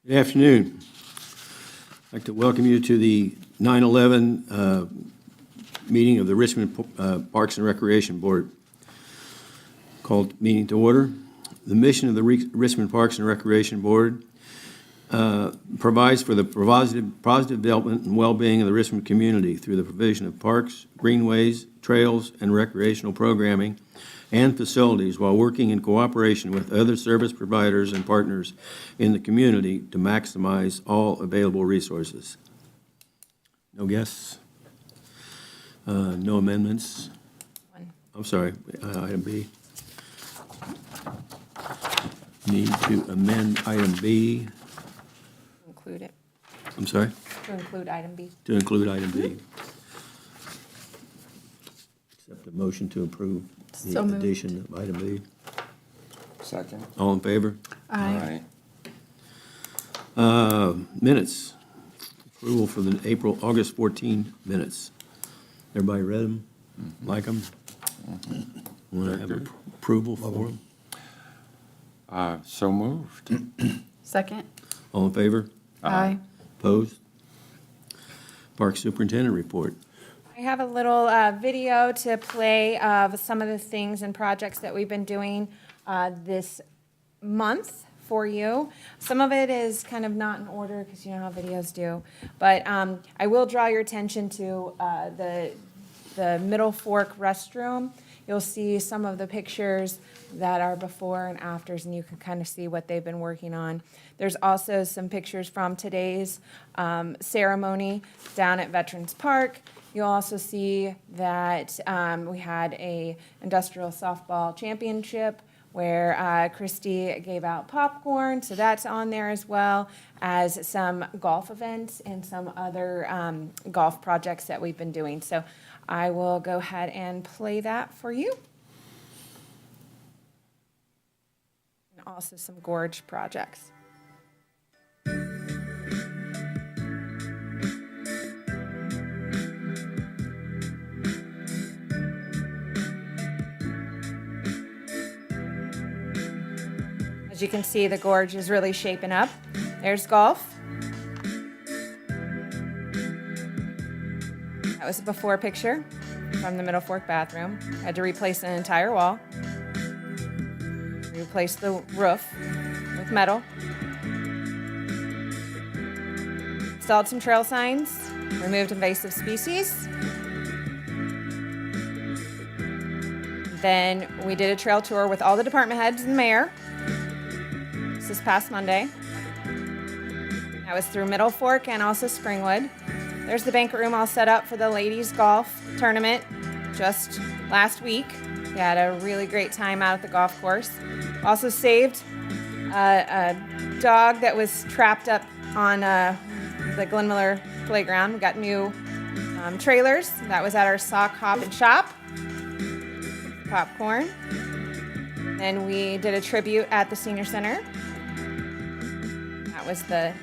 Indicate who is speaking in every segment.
Speaker 1: Good afternoon. I'd like to welcome you to the 9/11 meeting of the Richmond Parks and Recreation Board. Called meeting to order. The mission of the Richmond Parks and Recreation Board provides for the positive development and well-being of the Richmond community through the provision of parks, greenways, trails, and recreational programming and facilities while working in cooperation with other service providers and partners in the community to maximize all available resources. No guests? No amendments? I'm sorry, item B. Need to amend item B.
Speaker 2: Include it,
Speaker 1: I'm sorry?
Speaker 2: to include item B.
Speaker 1: To include item B. Accept a motion to approve the
Speaker 2: So moved.
Speaker 1: addition of item B.
Speaker 3: Second.
Speaker 1: All in favor?
Speaker 2: Aye.
Speaker 1: Minutes. Approval for the August 14 minutes. Everybody read them? Like them? Want to have
Speaker 3: Good.
Speaker 1: approval for them?
Speaker 3: So moved.
Speaker 2: Second?
Speaker 1: All in favor?
Speaker 2: Aye.
Speaker 1: Opposed? Park Superintendent report.
Speaker 2: I have a little video to play of some of the things and projects that we've been doing this month for you. Some of it is kind of not in order because you know how videos do. But I will draw your attention to the Middle Fork restroom. You'll see some of the pictures that are before and afters, and you can kind of see what they've been working on. There's also some pictures from today's ceremony down at Veterans Park. You'll also see that we had a industrial softball championship where Christy gave out popcorn, so that's on there as well as some golf events and some other golf projects that we've been doing. So I will go ahead and play that for you. And also some gorge projects. As you can see, the gorge is really shaping up. There's golf. That was a before picture from the Middle Fork bathroom. Had to replace an entire wall. Replace the roof with metal. Installed some trail signs. Removed invasive species. Then we did a trail tour with all the department heads and the mayor. This past Monday. That was through Middle Fork and also Springwood. There's the banquet room all set up for the ladies golf tournament just last week. We had a really great time out at the golf course. Also saved a dog that was trapped up on the Glen Miller playground. We got new trailers. That was at our sock hop and shop. Popcorn. Then we did a tribute at the senior center. That was the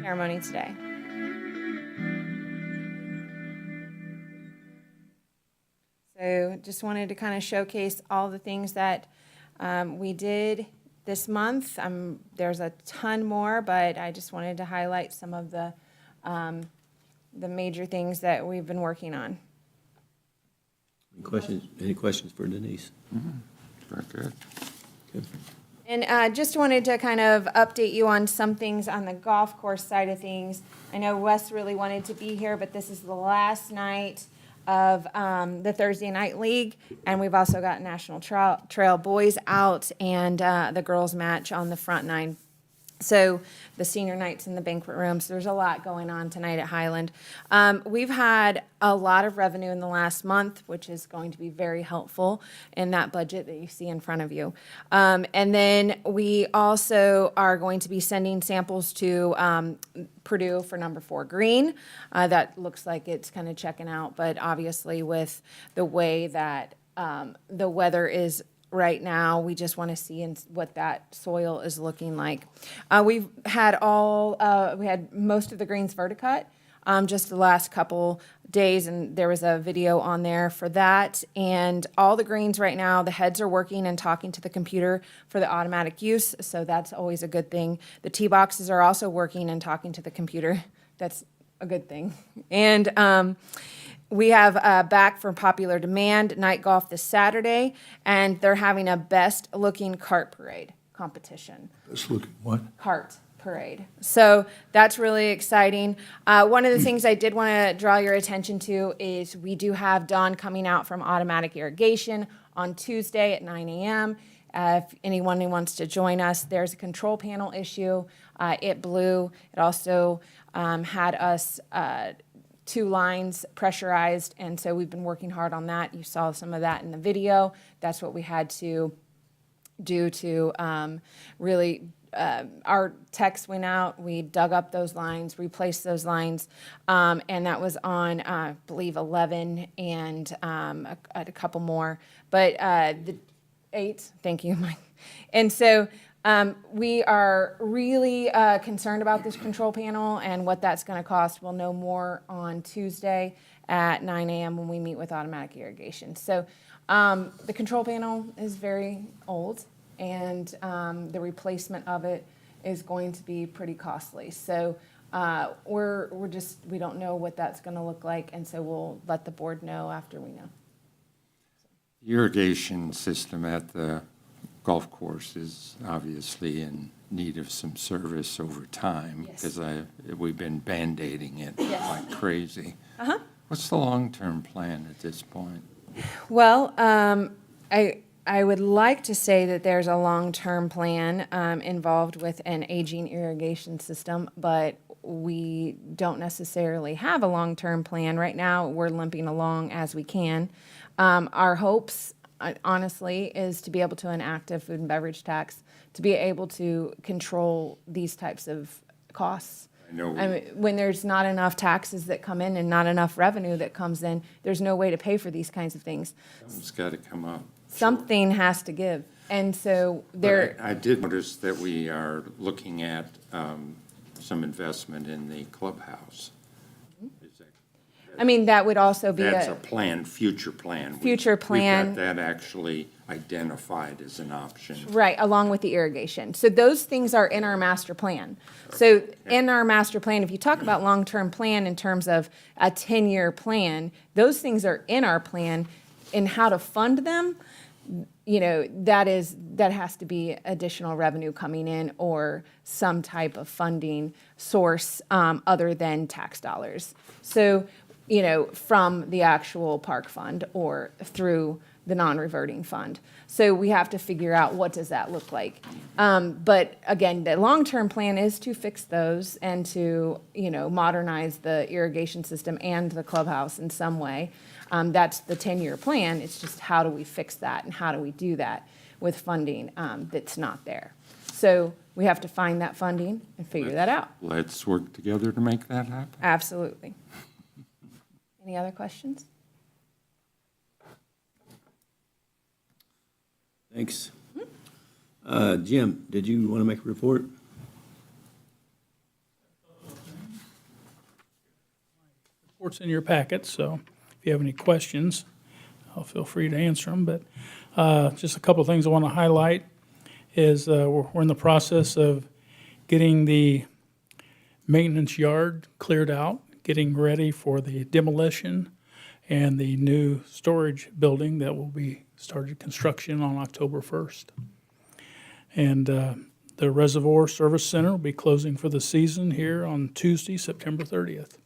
Speaker 2: ceremony today. So just wanted to kind of showcase all the things that we did this month. There's a ton more, but I just wanted to highlight some of the major things that we've been working on.
Speaker 1: Any questions for Denise?
Speaker 3: Very good.
Speaker 1: Good.
Speaker 2: And just wanted to kind of update you on some things on the golf course side of things. I know Wes really wanted to be here, but this is the last night of the Thursday Night League, and we've also got National Trail Boys out and the girls match on the front nine. So the senior nights in the banquet room. So there's a lot going on tonight at Highland. We've had a lot of revenue in the last month, which is going to be very helpful in that budget that you see in front of you. And then we also are going to be sending samples to Purdue for number 4 green. That looks like it's kind of checking out, but obviously with the way that the weather is right now, we just want to see what that soil is looking like. We had most of the greens verticut. just the last couple days, and there was a video on there for that. And all the greens right now, the heads are working and talking to the computer for the automatic use, so that's always a good thing. The tee boxes are also working and talking to the computer. That's a good thing. And we have back from popular demand night golf this Saturday, and they're having a best-looking cart parade competition.
Speaker 4: Let's look at what?
Speaker 2: Cart parade. So that's really exciting. One of the things I did want to draw your attention to is we do have Dawn coming out from automatic irrigation on Tuesday at 9 a.m. If anyone who wants to join us, there's a control panel issue. It blew. It also had us 2 lines pressurized, and so we've been working hard on that. You saw some of that in the video. That's what we had to do to really, our techs went out, we dug up those lines, replaced those lines, and that was on, I believe, 11 and a couple more. But the 8, thank you, Mike. And so we are really concerned about this control panel and what that's going to cost. We'll know more on Tuesday at 9 a.m. when we meet with automatic irrigation. So the control panel is very old, and the replacement of it is going to be pretty costly. So we don't know what that's going to look like, and so we'll let the board know after we know.
Speaker 3: Irrigation system at the golf course is obviously in need of some service over time,
Speaker 2: Yes.
Speaker 3: because we've been Band-Aiding it
Speaker 2: Yes.
Speaker 3: like crazy.
Speaker 2: Uh-huh.
Speaker 3: What's the long-term plan at this point?
Speaker 2: Well, I would like to say that there's a long-term plan involved with an aging irrigation system, but we don't necessarily have a long-term plan. Right now, we're limping along as we can. Our hopes, honestly, is to be able to enact a food and beverage tax, to be able to control these types of costs.
Speaker 3: I know
Speaker 2: I mean, when there's not enough taxes that come in and not enough revenue that comes in, there's no way to pay for these kinds of things.
Speaker 3: something's got to come up.
Speaker 2: Something has to give. And so there,
Speaker 3: But I did notice that we are looking at some investment in the clubhouse. Is that-
Speaker 2: I mean, that would also be
Speaker 3: That's a
Speaker 2: a,
Speaker 3: plan, future plan.
Speaker 2: Future plan.
Speaker 3: We've got that actually identified as an option.
Speaker 2: right, along with the irrigation. So those things are in our master plan. So in our master plan, if you talk about long-term plan in terms of a 10-year plan, those things are in our plan. In how to fund them, that has to be additional revenue coming in or some type of funding source other than tax dollars. So, from the actual park fund or through the non-reverting fund. So we have to figure out what does that look like. But again, the long-term plan is to fix those and to, modernize the irrigation system and the clubhouse in some way. That's the 10-year plan. It's just how do we fix that and how do we do that with funding that's not there. So we have to find that funding and figure that out.
Speaker 3: Let's work together to make that happen.
Speaker 2: Absolutely. Any other questions?
Speaker 1: Thanks. Jim, did you want to make a report?
Speaker 5: Report's in your packet, so if you have any questions, I'll feel free to answer them. But just a couple of things I want to highlight is we're in the process of getting the maintenance yard cleared out, getting ready for the demolition and the new storage building that will be started construction on October 1st. And the Reservoir Service Center will be closing for the season here on Tuesday, September 30th.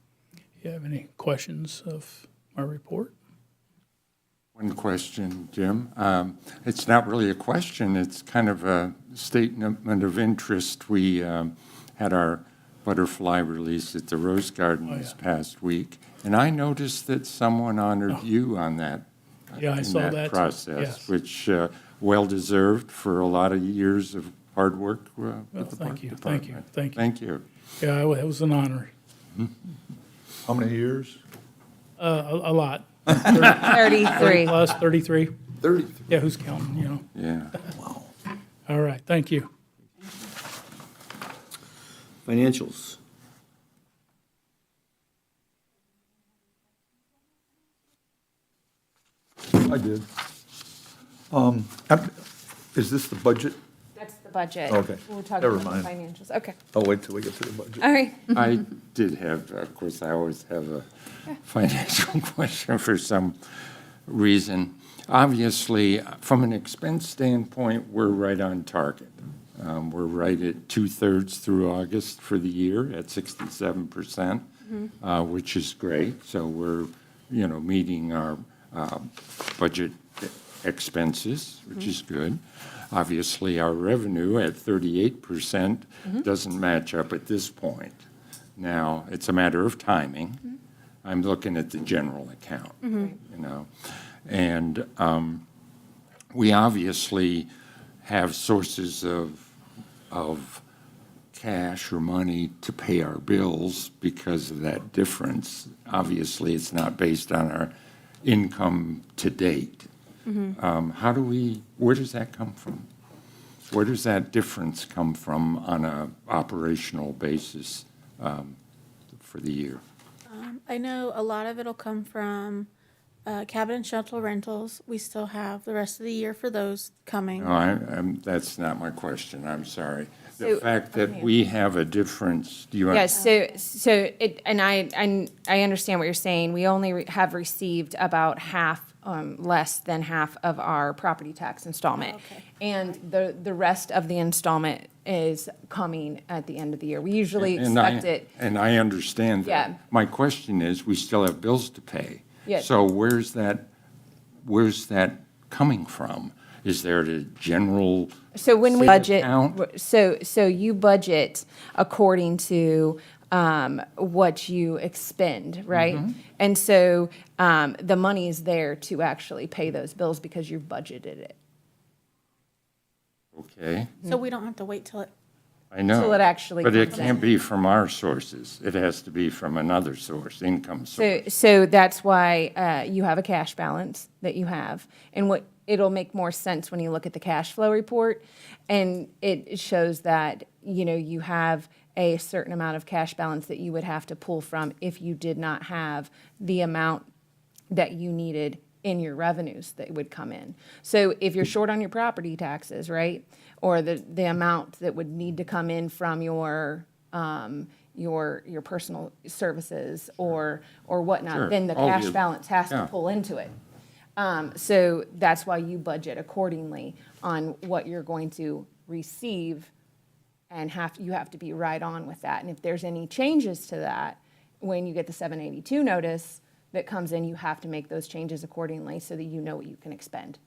Speaker 5: You have any questions of my report?
Speaker 3: One question, Jim. It's not really a question, it's kind of a statement of interest. We had our butterfly release at the Rose Garden this past week, and I noticed that someone honored you on that.
Speaker 5: Yeah, I
Speaker 3: in
Speaker 5: saw that too,
Speaker 3: process,
Speaker 5: yes.
Speaker 3: which well-deserved for a lot of years of hard work with the
Speaker 5: thank
Speaker 3: park
Speaker 5: you,
Speaker 3: department.
Speaker 5: thank you.
Speaker 3: Thank you.
Speaker 5: Yeah, it was an honor.
Speaker 4: How many years?
Speaker 5: A lot.
Speaker 2: 33.
Speaker 5: Plus 33.
Speaker 4: 30.
Speaker 5: Yeah, who's counting,
Speaker 3: Yeah.
Speaker 5: All right, thank you.
Speaker 1: Financials.
Speaker 4: I did. Is this the budget?
Speaker 2: That's the budget.
Speaker 4: Okay.
Speaker 2: We're talking
Speaker 4: Never
Speaker 2: about the
Speaker 4: mind.
Speaker 2: financials. Okay,
Speaker 4: I'll wait till we get to the budget.
Speaker 2: all right.
Speaker 3: I did have, of course, I always have a financial question for some reason. Obviously, from an expense standpoint, we're right on target. We're right at 2/3 through August for the year at 67%, which is great. So we're, meeting our budget expenses, which is good. Obviously, our revenue at 38% doesn't match up at this point. Now, it's a matter of timing. I'm looking at the general account, And we obviously have sources of cash or money to pay our bills because of that difference. Obviously, it's not based on our income to date. Where does that come from? Where does that difference come from on a operational basis for the year?
Speaker 6: I know a lot of it'll come from cabin and shuttle rentals. We still have the rest of the year for those coming.
Speaker 3: No, that's not my question, I'm sorry. The
Speaker 2: So-
Speaker 3: fact that
Speaker 2: okay.
Speaker 3: we have a difference, do you?
Speaker 2: Yes, and I understand what you're saying. We only have received about half, less than half of our property tax installment.
Speaker 6: Okay.
Speaker 2: And the rest of the installment is coming at the end of the year. We usually
Speaker 3: And I-
Speaker 2: expect it.
Speaker 3: And I understand that.
Speaker 2: Yeah.
Speaker 3: My question is, we still have bills to pay.
Speaker 2: Yes.
Speaker 3: So where's that coming from? Is there a general
Speaker 2: So when we
Speaker 3: Save
Speaker 2: budget,
Speaker 3: account?
Speaker 2: so you budget according to what you expend, right? And so the money is there to actually pay those bills because you've budgeted it.
Speaker 3: Okay,
Speaker 6: So we don't have to wait till it,
Speaker 3: I know.
Speaker 2: Till it actually
Speaker 3: But it
Speaker 2: comes in.
Speaker 3: can't be from our sources. It has to be from another source, income source.
Speaker 2: So that's why you have a cash balance that you have. And it'll make more sense when you look at the cash flow report. And it shows that, you have a certain amount of cash balance that you would have to pull from if you did not have the amount that you needed in your revenues that would come in. So if you're short on your property taxes, right? Or the amount that would need to come in from your personal services or whatnot,
Speaker 3: Sure.
Speaker 2: then the
Speaker 3: All
Speaker 2: cash
Speaker 3: the-
Speaker 2: balance has to
Speaker 3: yeah.
Speaker 2: pull into it. So that's why you budget accordingly on what you're going to receive, and you have to be right on with that. And if there's any changes to that, when you get the 782 notice that comes in, you have to make those changes accordingly so that you know what you can expend.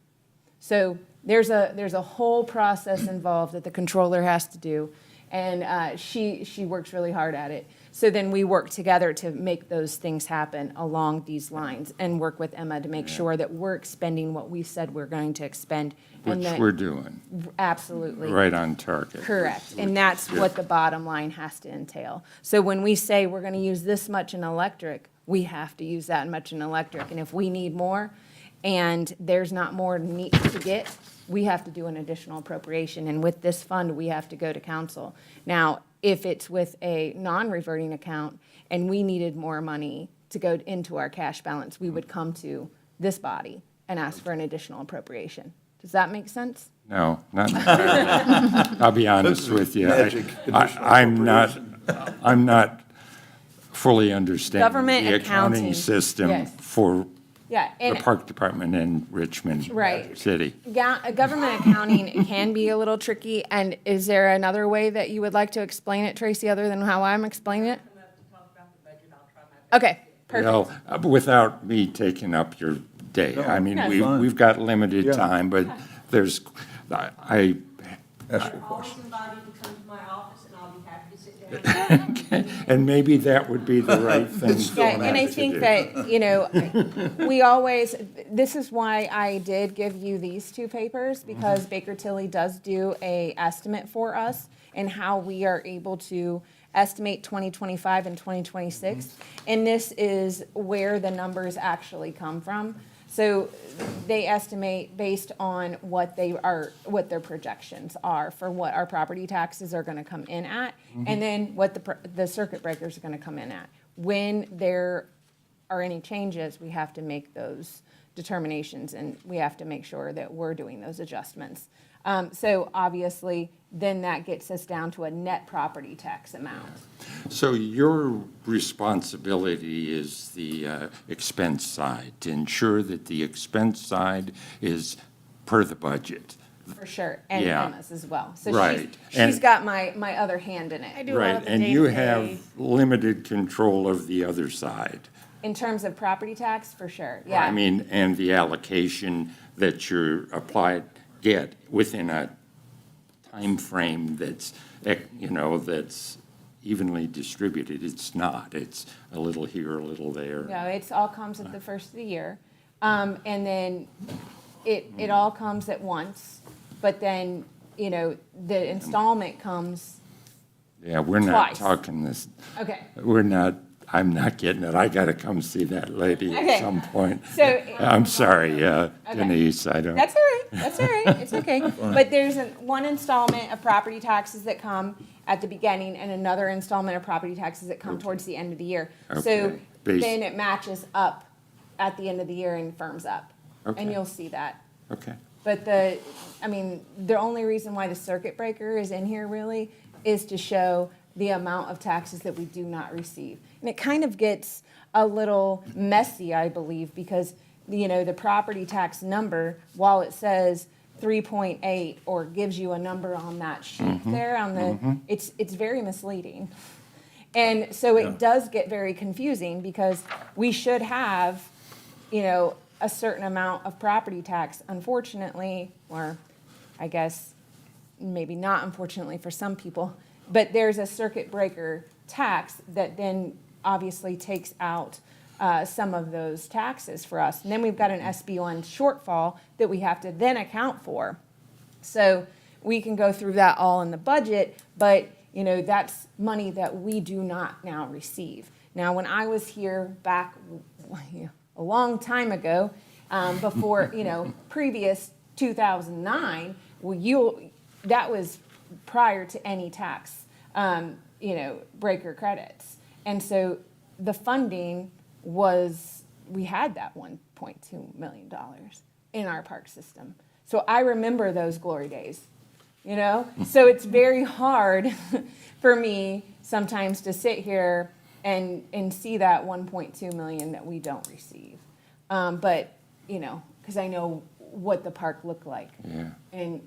Speaker 2: So there's a whole process involved that the controller has to do, and she works really hard at it. So then we work together to make those things happen along these lines and work with Emma to make sure that we're expending what we said we're going to expend. and
Speaker 3: Which
Speaker 2: that-
Speaker 3: we're doing,
Speaker 2: Absolutely.
Speaker 3: right on target.
Speaker 2: Correct,
Speaker 3: which
Speaker 2: and that's
Speaker 3: is good.
Speaker 2: what the bottom line has to entail. So when we say we're gonna use this much in electric, we have to use that much in electric. And if we need more, and there's not more to get, we have to do an additional appropriation. And with this fund, we have to go to council. Now, if it's with a non-reverting account, and we needed more money to go into our cash balance, we would come to this body and ask for an additional appropriation. Does that make sense?
Speaker 3: No, not entirely. I'll be honest with you.
Speaker 4: Magic
Speaker 3: I'm not fully understanding
Speaker 2: Government
Speaker 3: the accounting
Speaker 2: accounting,
Speaker 3: system
Speaker 2: yes.
Speaker 3: for
Speaker 2: Yeah,
Speaker 3: the
Speaker 2: and
Speaker 3: park department in Richmond
Speaker 2: Right.
Speaker 3: City.
Speaker 2: Government accounting can be a little tricky, and is there another way that you would like to explain it, Tracy, other than how I'm explaining it? Okay, perfect.
Speaker 3: Well, without me taking up your day. I mean,
Speaker 2: No.
Speaker 4: Fine.
Speaker 3: we've got limited
Speaker 4: Yeah.
Speaker 3: time, but there's, I,
Speaker 4: Ask your
Speaker 7: You're always
Speaker 4: question.
Speaker 7: invited to come to my office, and I'll be happy to sit down.
Speaker 3: and maybe that would be the right thing for
Speaker 2: Yeah, and I
Speaker 3: us to
Speaker 2: think
Speaker 3: do.
Speaker 2: that, we always, this is why I did give you these two papers, because Baker Tilly does do a estimate for us and how we are able to estimate 2025 and 2026. And this is where the numbers actually come from. So they estimate based on what their projections are for what our property taxes are gonna come in at, and then what the circuit breakers are gonna come in at. When there are any changes, we have to make those determinations, and we have to make sure that we're doing those adjustments. So obviously, then that gets us down to a net property tax amount.
Speaker 3: So your responsibility is the expense side, to ensure that the expense side is per the budget.
Speaker 2: For sure, and
Speaker 3: Yeah.
Speaker 2: Emma's as well. So
Speaker 3: Right.
Speaker 2: she's
Speaker 3: And-
Speaker 2: got my other hand in
Speaker 6: I
Speaker 2: it.
Speaker 6: do a lot
Speaker 3: Right,
Speaker 6: of the
Speaker 3: and you
Speaker 6: day-to-day.
Speaker 3: have limited control of the other side.
Speaker 2: In terms of property tax, for sure, yeah.
Speaker 3: I mean, and the allocation that you're get within a time frame that's, that's evenly distributed. It's not. It's a little here, a little there.
Speaker 2: No, it's all comes at the first of the year. And then it all comes at once, but then, the installment comes,
Speaker 3: Yeah, we're not
Speaker 2: Twice.
Speaker 3: talking this,
Speaker 2: okay.
Speaker 3: I'm not getting it. I gotta come see that lady
Speaker 2: Okay.
Speaker 3: at some point.
Speaker 2: So,
Speaker 3: I'm sorry, Denise, I don't.
Speaker 2: that's all right, that's all right, it's okay. But there's one installment of property taxes that come at the beginning and another installment of property taxes that come towards the end of the year. So
Speaker 3: Okay. Base-
Speaker 2: then it matches up at the end of the year and firms up. And
Speaker 3: Okay.
Speaker 2: you'll see that.
Speaker 3: Okay,
Speaker 2: But the only reason why the circuit breaker is in here really is to show the amount of taxes that we do not receive. And it kind of gets a little messy, I believe, because, the property tax number, while it says 3.8 or gives you a number on that sheet there it's very misleading. And so it does get very confusing because we should have, a certain amount of property tax, unfortunately, or I guess maybe not unfortunately for some people, but there's a circuit breaker tax that then obviously takes out some of those taxes for us. And then we've got an SB1 shortfall that we have to then account for. So we can go through that all in the budget, but that's money that we do not now receive. Now, when I was here back a long time ago, before, previous 2009, that was prior to any tax, breaker credits. And so the funding we had that $1.2 million in our park system. So I remember those glory days, So it's very hard for me sometimes to sit here and see that 1.2 million that we don't receive. But, because I know what the park looked like
Speaker 3: yeah.
Speaker 2: in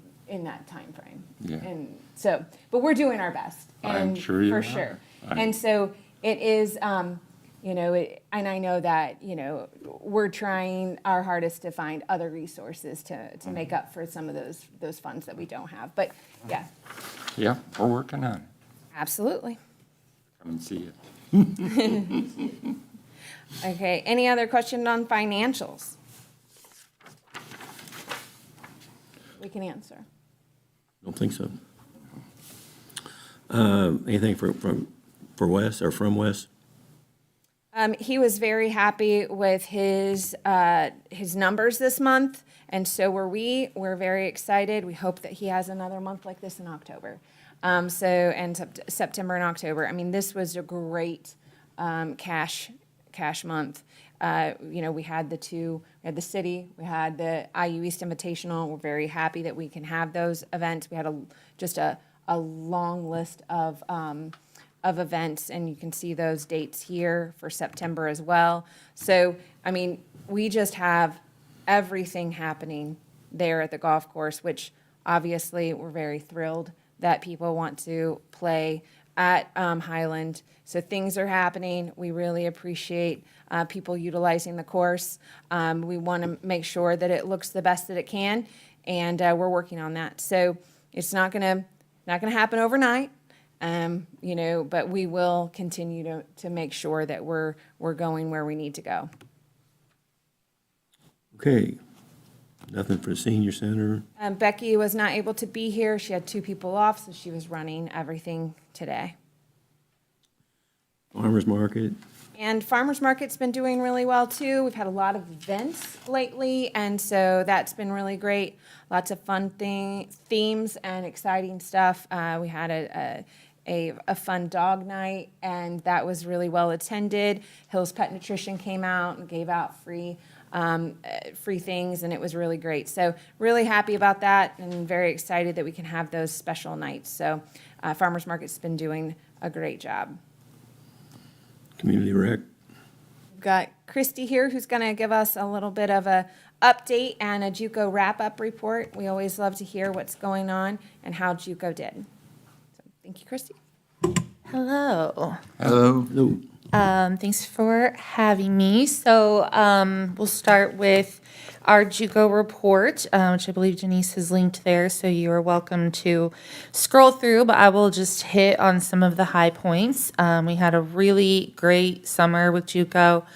Speaker 2: that time frame.
Speaker 3: Yeah.
Speaker 2: And so, but we're doing our best.
Speaker 3: I'm
Speaker 2: and
Speaker 3: sure you
Speaker 2: For
Speaker 3: are.
Speaker 2: sure. And so it is, and I know that, we're trying our hardest to find other resources to make up for some of those funds that we don't have. But yeah,
Speaker 3: Yeah, we're working on it.
Speaker 2: absolutely.
Speaker 3: Come and see it.
Speaker 2: Okay, any other question on financials? We can answer.
Speaker 1: Don't think so. Anything for Wes or from Wes?
Speaker 2: He was very happy with his numbers this month, and so were we. We're very excited. We hope that he has another month like this in October. September and October. I mean, this was a great cash month. We had the city, we had the IU East Invitational. We're very happy that we can have those events. We had just a long list of events, and you can see those dates here for September as well. So, I mean, we just have everything happening there at the golf course, which obviously we're very thrilled that people want to play at Highland. So things are happening. We really appreciate people utilizing the course. We want to make sure that it looks the best that it can, and we're working on that. So it's not gonna happen overnight, but we will continue to make sure that we're going where we need to go.
Speaker 1: Okay. Nothing for the senior center?
Speaker 2: Becky was not able to be here. She had 2 people off, so she was running everything today.
Speaker 1: Farmers market?
Speaker 2: And Farmers Market's been doing really well, too. We've had a lot of events lately, and so that's been really great. Lots of fun themes and exciting stuff. We had a fun dog night, and that was really well attended. Hill's Pet Nutrition came out and gave out free free things, and it was really great. So really happy about that and very excited that we can have those special nights. So Farmers Market's been doing a great job.
Speaker 1: Community rec.
Speaker 2: We've got Christy here who's going to give us a little bit of a update and a JUCO wrap-up report. We always love to hear what's going on and how JUCO did. So thank you, Christy.
Speaker 8: Hello.
Speaker 1: Hello.
Speaker 8: Thanks for having me. So we'll start with our JUCO report, which I believe Denise has linked there, so you are welcome to scroll through, but I will just hit on some of the high points. We had a really great summer with JUCO.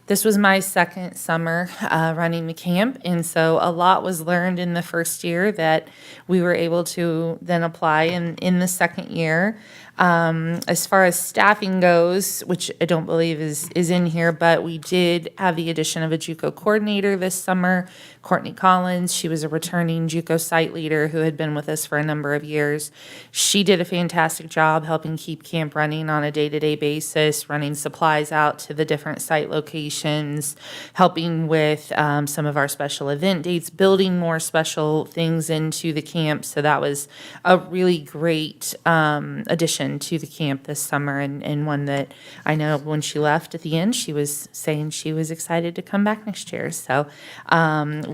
Speaker 8: This was my second summer running the camp, and so a lot was learned in the first year that we were able to then apply in the second year. As far as staffing goes, which I don't believe is in here, but we did have the addition of a JUCO coordinator this summer, Courtney Collins. She was a returning JUCO site leader who had been with us for a number of years. She did a fantastic job helping keep camp running on a day-to-day basis, running supplies out to the different site locations, helping with some of our special event dates, building more special things into the camp. So that was a really great addition to the camp this summer, and one that I know when she left at the end, she was saying she was excited to come back next year. So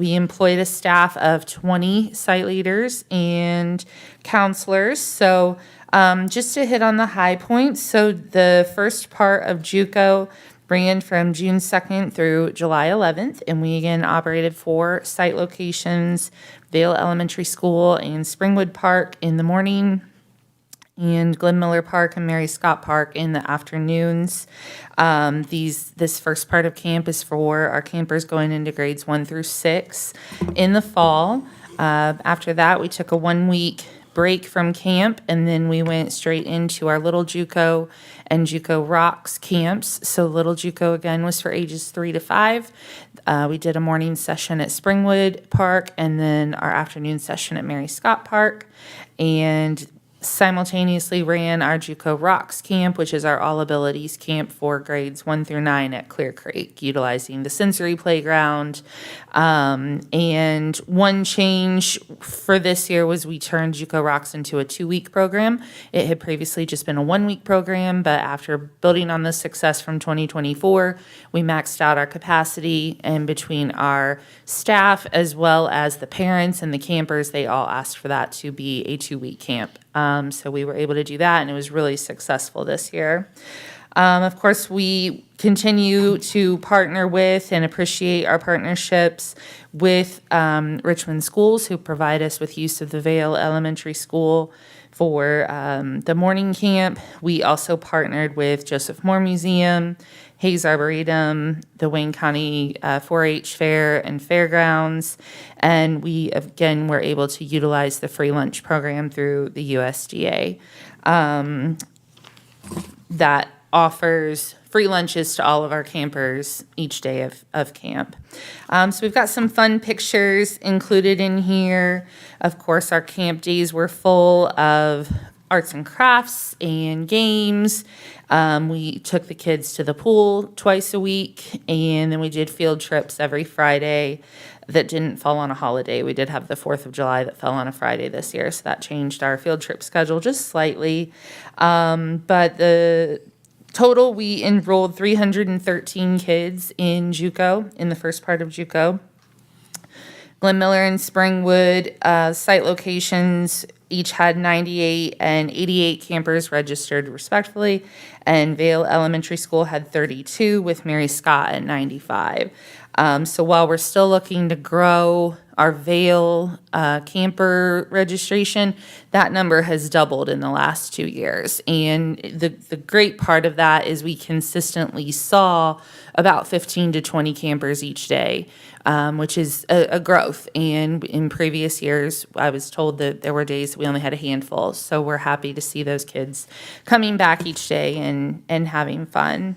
Speaker 8: we employed a staff of 20 site leaders and counselors. So just to hit on the high points, so the first part of JUCO ran from June 2nd through July 11th, and we again operated 4 site locations, Vale Elementary School and Springwood Park in the morning, and Glenn Miller Park and Mary Scott Park in the afternoons. This first part of camp is for our campers going into grades 1 through 6 in the fall. After that, we took a 1-week break from camp, and then we went straight into our Little JUCO and JUCO Rocks camps. So Little JUCO, again, was for ages 3 to 5. We did a morning session at Springwood Park, and then our afternoon session at Mary Scott Park. And simultaneously ran our JUCO Rocks camp, which is our all abilities camp for grades 1 through 9 at Clear Creek, utilizing the sensory playground. And one change for this year was we turned JUCO Rocks into a 2-week program. It had previously just been a 1-week program, but after building on the success from 2024, we maxed out our capacity, and between our staff as well as the parents and the campers, they all asked for that to be a 2-week camp. So we were able to do that, and it was really successful this year. Of course, we continue to partner with and appreciate our partnerships with Richmond schools, who provide us with use of the Vale Elementary School for the morning camp. We also partnered with Joseph Moore Museum, Hayes Arboretum, the Wayne County 4-H Fair and Fairgrounds, and we again were able to utilize the free lunch program through the USDA that offers free lunches to all of our campers each day of camp. So we've got some fun pictures included in here. Of course, our camp days were full of arts and crafts and games. We took the kids to the pool twice a week, and then we did field trips every Friday that didn't fall on a holiday. We did have the 4th of July that fell on a Friday this year, so that changed our field trip schedule just slightly. But the total, we enrolled 313 kids in JUCO, in the first part of JUCO. Glenn Miller and Springwood site locations each had 98 and 88 campers registered respectively, and Vale Elementary School had 32 with Mary Scott at 95. So while we're still looking to grow our Vale camper registration, that number has doubled in the last 2 years. And the great part of that is we consistently saw about 15 to 20 campers each day, which is a growth. And in previous years, I was told that there were days we only had a handful. So we're happy to see those kids coming back each day and having fun.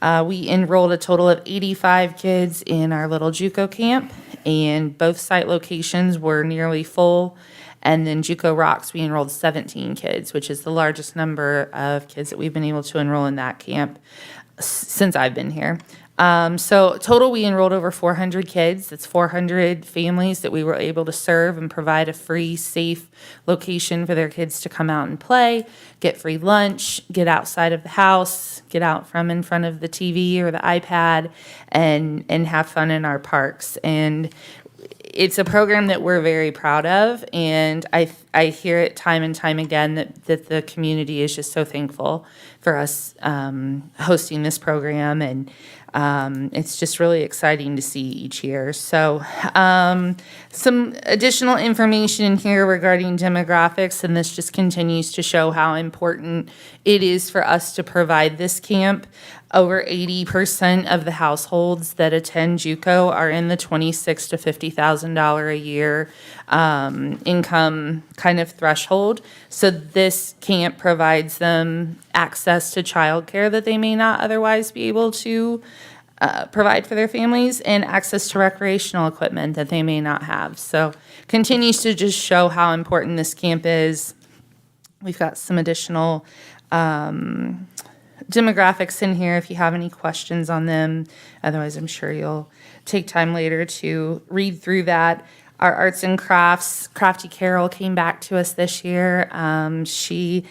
Speaker 8: We enrolled a total of 85 kids in our Little JUCO camp, and both site locations were nearly full. And then JUCO Rocks, we enrolled 17 kids, which is the largest number of kids that we've been able to enroll in that camp since I've been here. So total, we enrolled over 400 kids. That's 400 families that we were able to serve and provide a free, safe location for their kids to come out and play, get free lunch, get outside of the house, get out from in front of the TV or the iPad, and have fun in our parks. And it's a program that we're very proud of, and I hear it time and time again that the community is just so thankful for us hosting this program, and it's just really exciting to see each year. So some additional information here regarding demographics, and this just continues to show how important it is for us to provide this camp. Over 80% of the households that attend JUCO are in the $26,000 to $50,000 a year income kind of threshold. So this camp provides them access to childcare that they may not otherwise be able to provide for their families, and access to recreational equipment that they may not have. So continues to just show how important this camp is. We've got some additional demographics in here if you have any questions on them. Otherwise, I'm sure you'll take time later to read through that. Our arts and crafts, Crafty Carol came back to us this year. She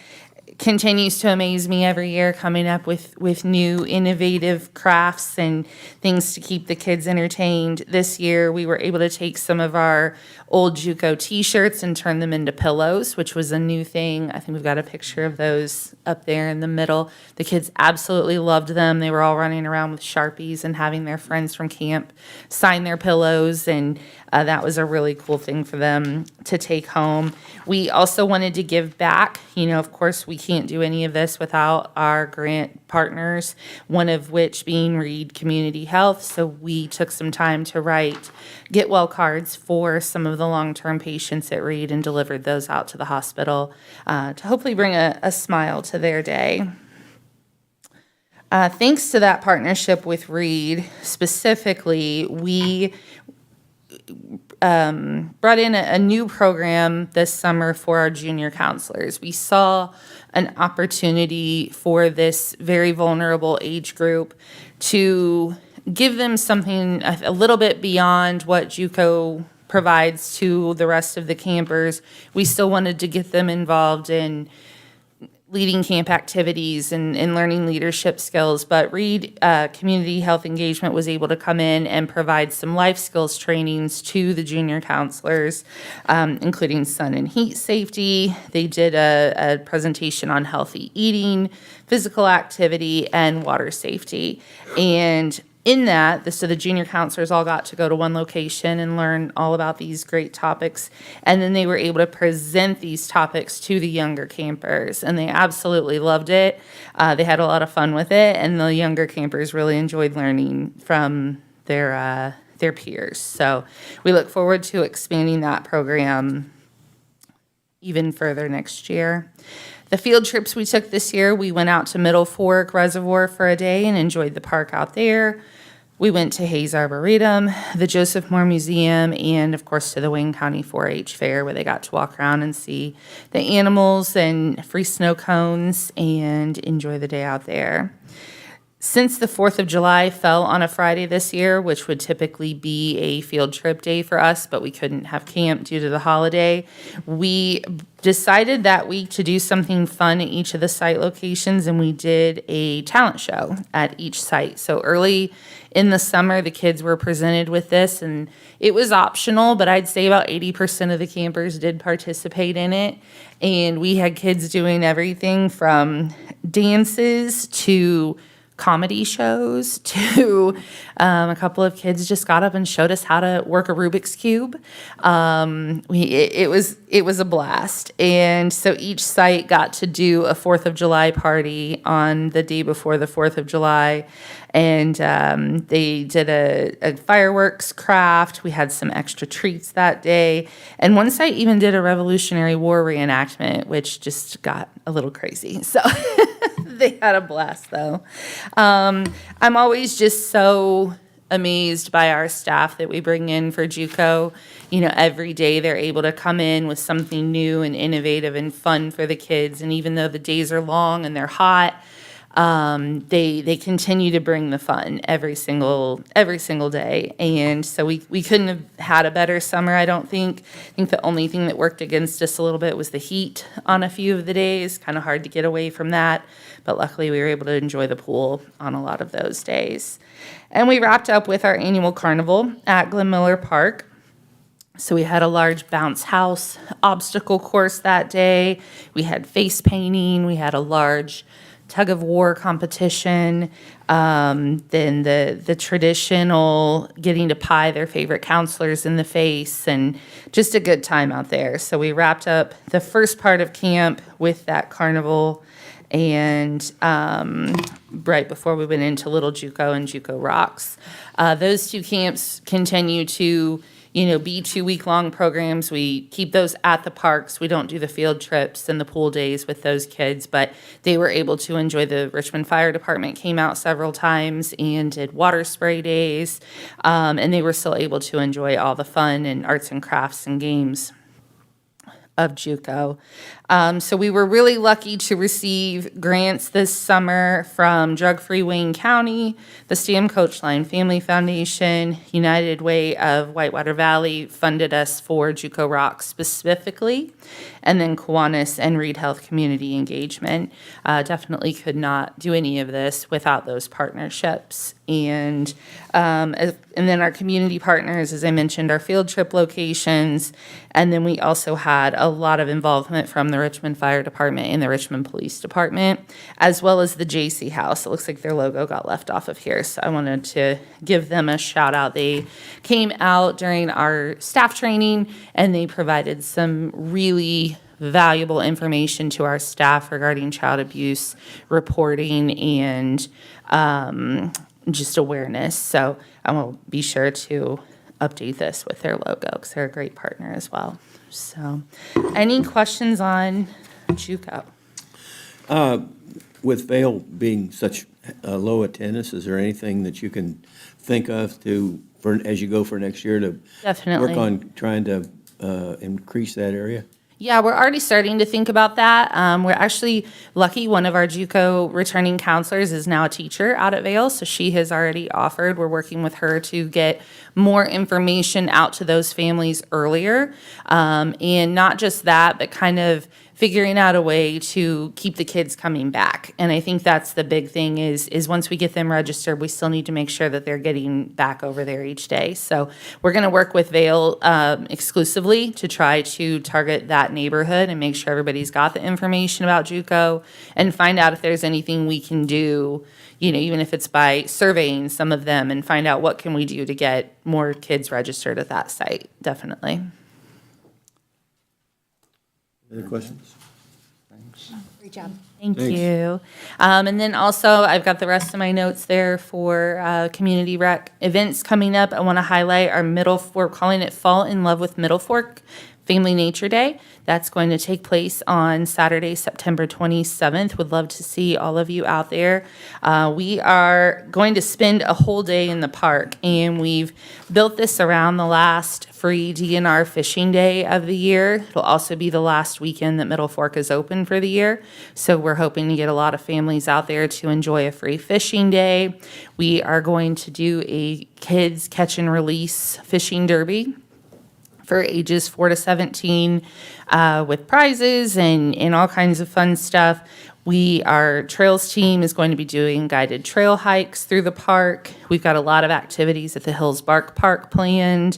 Speaker 8: continues to amaze me every year, coming up with new innovative crafts and things to keep the kids entertained. This year, we were able to take some of our old JUCO t-shirts and turn them into pillows, which was a new thing. I think we've got a picture of those up there in the middle. The kids absolutely loved them. They were all running around with Sharpies and having their friends from camp sign their pillows, and that was a really cool thing for them to take home. We also wanted to give back. You know, of course, we can't do any of this without our grant partners, one of which being Reed Community Health. So we took some time to write get well cards for some of the long-term patients at Reed and delivered those out to the hospital to hopefully bring a smile to their day. Thanks to that partnership with Reed, specifically, we brought in a new program this summer for our junior counselors. We saw an opportunity for this very vulnerable age group to give them something a little bit beyond what JUCO provides to the rest of the campers. We still wanted to get them involved in leading camp activities and learning leadership skills, but Reed Community Health Engagement was able to come in and provide some life skills trainings to the junior counselors, including sun and heat safety. They did a presentation on healthy eating, physical activity, and water safety. And in that, so the junior counselors all got to go to one location and learn all about these great topics. And then they were able to present these topics to the younger campers. And they absolutely loved it. They had a lot of fun with it. And the younger campers really enjoyed learning from their peers. So we look forward to expanding that program even further next year. The field trips we took this year, we went out to Middle Fork Reservoir for a day and enjoyed the park out there. We went to Hayes Arboretum, the Joseph Moore Museum, and of course to the Wayne County 4-H Fair, where they got to walk around and see the animals and free snow cones and enjoy the day out there. Since the 4th of July fell on a Friday this year, which would typically be a field trip day for us, but we couldn't have camp due to the holiday, we decided that week to do something fun at each of the site locations, and we did a talent show at each site. So early in the summer, the kids were presented with this, and it was optional, but I'd say about 80% of the campers did participate in it. And we had kids doing everything from dances to comedy shows to a couple of kids just got up and showed us how to work a Rubik's Cube. It was a blast. And so each site got to do a 4th of July party on the day before the 4th of July. And they did a fireworks craft. We had some extra treats that day. And one site even did a Revolutionary War reenactment, which just got a little crazy. So they had a blast, though. I'm always just so amazed by our staff that we bring in for JUCO. You know, every day they're able to come in with something new and innovative and fun for the kids. And even though the days are long and they're hot, They continue to bring the fun every single day, and so we couldn't have had a better summer. I don't think. I think the only thing that worked against us a little bit was the heat on a few of the days. Kind of hard to get away from that, but luckily we were able to enjoy the pool on a lot of those days. And we wrapped up with our annual carnival at Glen Miller Park. So we had a large bounce house obstacle course that day. We had face painting. We had a large tug of war competition. Then the traditional getting to pie their favorite counselors in the face, and just a good time out there. So we wrapped up the first part of camp with that carnival, and right before we went into Little JUCO and JUCO Rocks. Those two camps continue to be 2-week-long programs. We keep those at the parks. We don't do the field trips and the pool days with those kids, but they were able to enjoy. The Richmond Fire Department came out several times and did water spray days, and they were still able to enjoy all the fun and arts and crafts and games of JUCO. So we were really lucky to receive grants this summer from Drug Free Wayne County, the Stam Coachline Family Foundation, United Way of Whitewater Valley funded us for JUCO Rocks specifically, and then Kiwanis and Reed Health Community Engagement. Definitely could not do any of this without those partnerships. And then our community partners, as I mentioned, our field trip locations, and then we also had a lot of involvement from the Richmond Fire Department and the Richmond Police Department, as well as the JC House. It looks like their logo got left off of here, so I wanted to give them a shout out. They came out during our staff training, and they provided some really valuable information to our staff regarding child abuse reporting and just awareness. So I will be sure to update this with their logo because they're a great partner as well. So any questions on JUCO?
Speaker 1: With Vail being such low attendance, is there anything that you can think of as you go for next year to
Speaker 8: Definitely.
Speaker 1: work on trying to increase that area?
Speaker 8: Yeah, we're already starting to think about that. We're actually lucky. One of our JUCO returning counselors is now a teacher out at Vail, so she has already offered. We're working with her to get more information out to those families earlier. And not just that, but kind of figuring out a way to keep the kids coming back. And I think that's the big thing is once we get them registered, we still need to make sure that they're getting back over there each day. So we're going to work with Vail exclusively to try to target that neighborhood and make sure everybody's got the information about JUCO and find out if there's anything we can do, even if it's by surveying some of them, and find out what can we do to get more kids registered at that site. Definitely.
Speaker 1: Other questions?
Speaker 3: Thanks.
Speaker 2: Great job.
Speaker 8: Thank
Speaker 1: Thanks.
Speaker 8: you. And then also, I've got the rest of my notes there for community rec events coming up. I want to highlight our we're calling it Fall in Love with Middle Fork Family Nature Day. That's going to take place on Saturday, September 27th. Would love to see all of you out there. We are going to spend a whole day in the park, and we've built this around the last free DNR fishing day of the year. It'll also be the last weekend that Middle Fork is open for the year. So we're hoping to get a lot of families out there to enjoy a free fishing day. We are going to do a kids catch and release fishing derby for ages 4 to 17 with prizes and all kinds of fun stuff. Our trails team is going to be doing guided trail hikes through the park. We've got a lot of activities at the Hills Bark Park planned.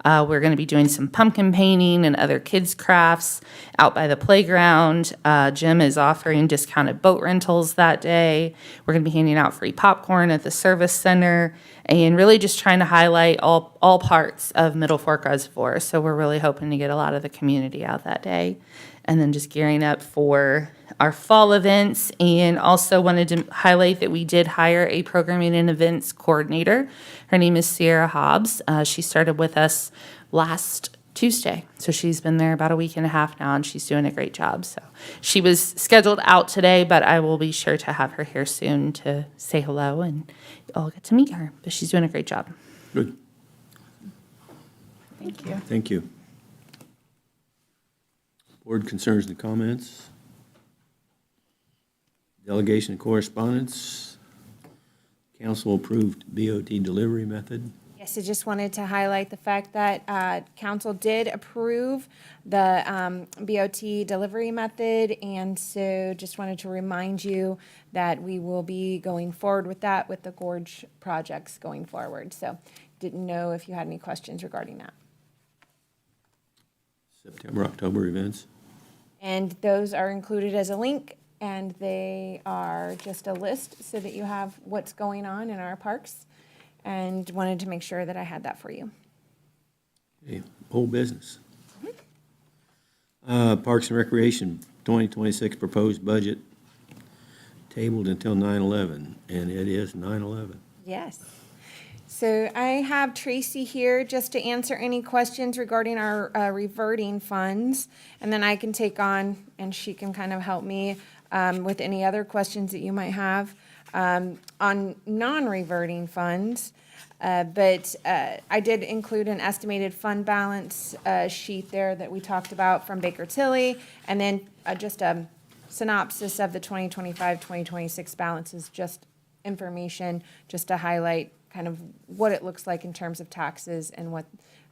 Speaker 8: We're going to be doing some pumpkin painting and other kids' crafts out by the playground. Jim is offering discounted boat rentals that day. We're going to be handing out free popcorn at the service center and really just trying to highlight all parts of Middle Fork Reservoir. So we're really hoping to get a lot of the community out that day. And then just gearing up for our fall events, and also wanted to highlight that we did hire a programming and events coordinator. Her name is Sierra Hobbs. She started with us last Tuesday, so she's been there about a week and a half now, and she's doing a great job. So she was scheduled out today, but I will be sure to have her here soon to say hello, and you'll get to meet her. But she's doing a great job.
Speaker 1: Good.
Speaker 8: Thank you.
Speaker 1: Thank you. Board concerns and comments? Delegation and correspondence. Council approved BOT delivery method.
Speaker 2: Yes, I just wanted to highlight the fact that council did approve the BOT delivery method, and so just wanted to remind you that we will be going forward with that with the gorge projects going forward. So didn't know if you had any questions regarding that.
Speaker 1: September, October events.
Speaker 2: And those are included as a link, and they are just a list so that you have what's going on in our parks. And wanted to make sure that I had that for you.
Speaker 1: Okay, old business. Parks and Recreation, 2026 proposed budget tabled until 9/11, and it is 9/11.
Speaker 2: Yes. So I have Tracy here just to answer any questions regarding our reverting funds, and then I can take on, and she can kind of help me with any other questions that you might have on non-reverting funds. But I did include an estimated fund balance sheet there that we talked about from Baker Tilly, and then just a synopsis of the 2025, 2026 balances, just information, just to highlight kind of what it looks like in terms of taxes and what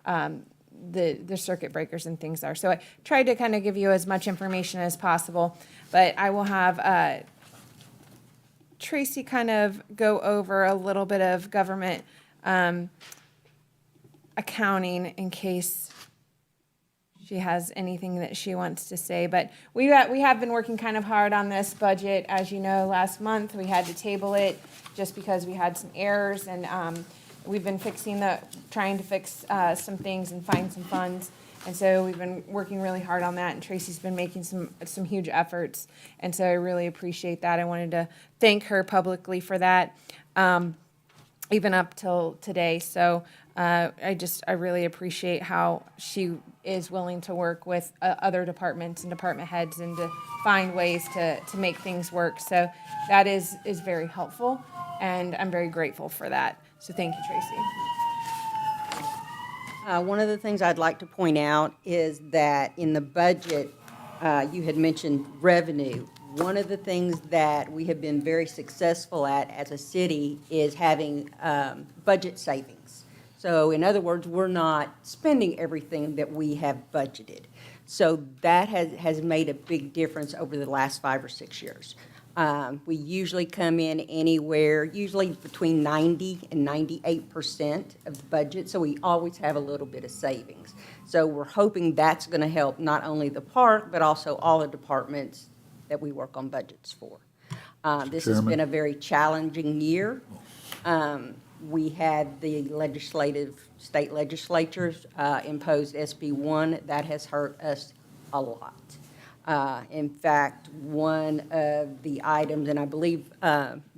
Speaker 2: the circuit breakers and things are. So I tried to kind of give you as much information as possible, but I will have Tracy kind of go over a little bit of government accounting in case she has anything that she wants to say. But we have been working kind of hard on this budget. As you know, last month we had to table it just because we had some errors, and we've been trying to fix some things and find some funds. And so we've been working really hard on that, and Tracy's been making some huge efforts. And so I really appreciate that. I wanted to thank her publicly for that, even up till today. So I really appreciate how she is willing to work with other departments and department heads and to find ways to make things work. So that is very helpful, and I'm very grateful for that. So thank you, Tracy.
Speaker 7: One of the things I'd like to point out is that in the budget, you had mentioned revenue. One of the things that we have been very successful at as a city is having budget savings. So in other words, we're not spending everything that we have budgeted. So that has made a big difference over the last 5 or 6 years. We usually come in anywhere, usually between 90 and 98% of the budget, so we always have a little bit of savings. So we're hoping that's going to help not only the park, but also all the departments that we work on budgets for. This has been a very challenging year. We had the state legislatures impose SB1. That has hurt us a lot. In fact, one of the items, and I believe,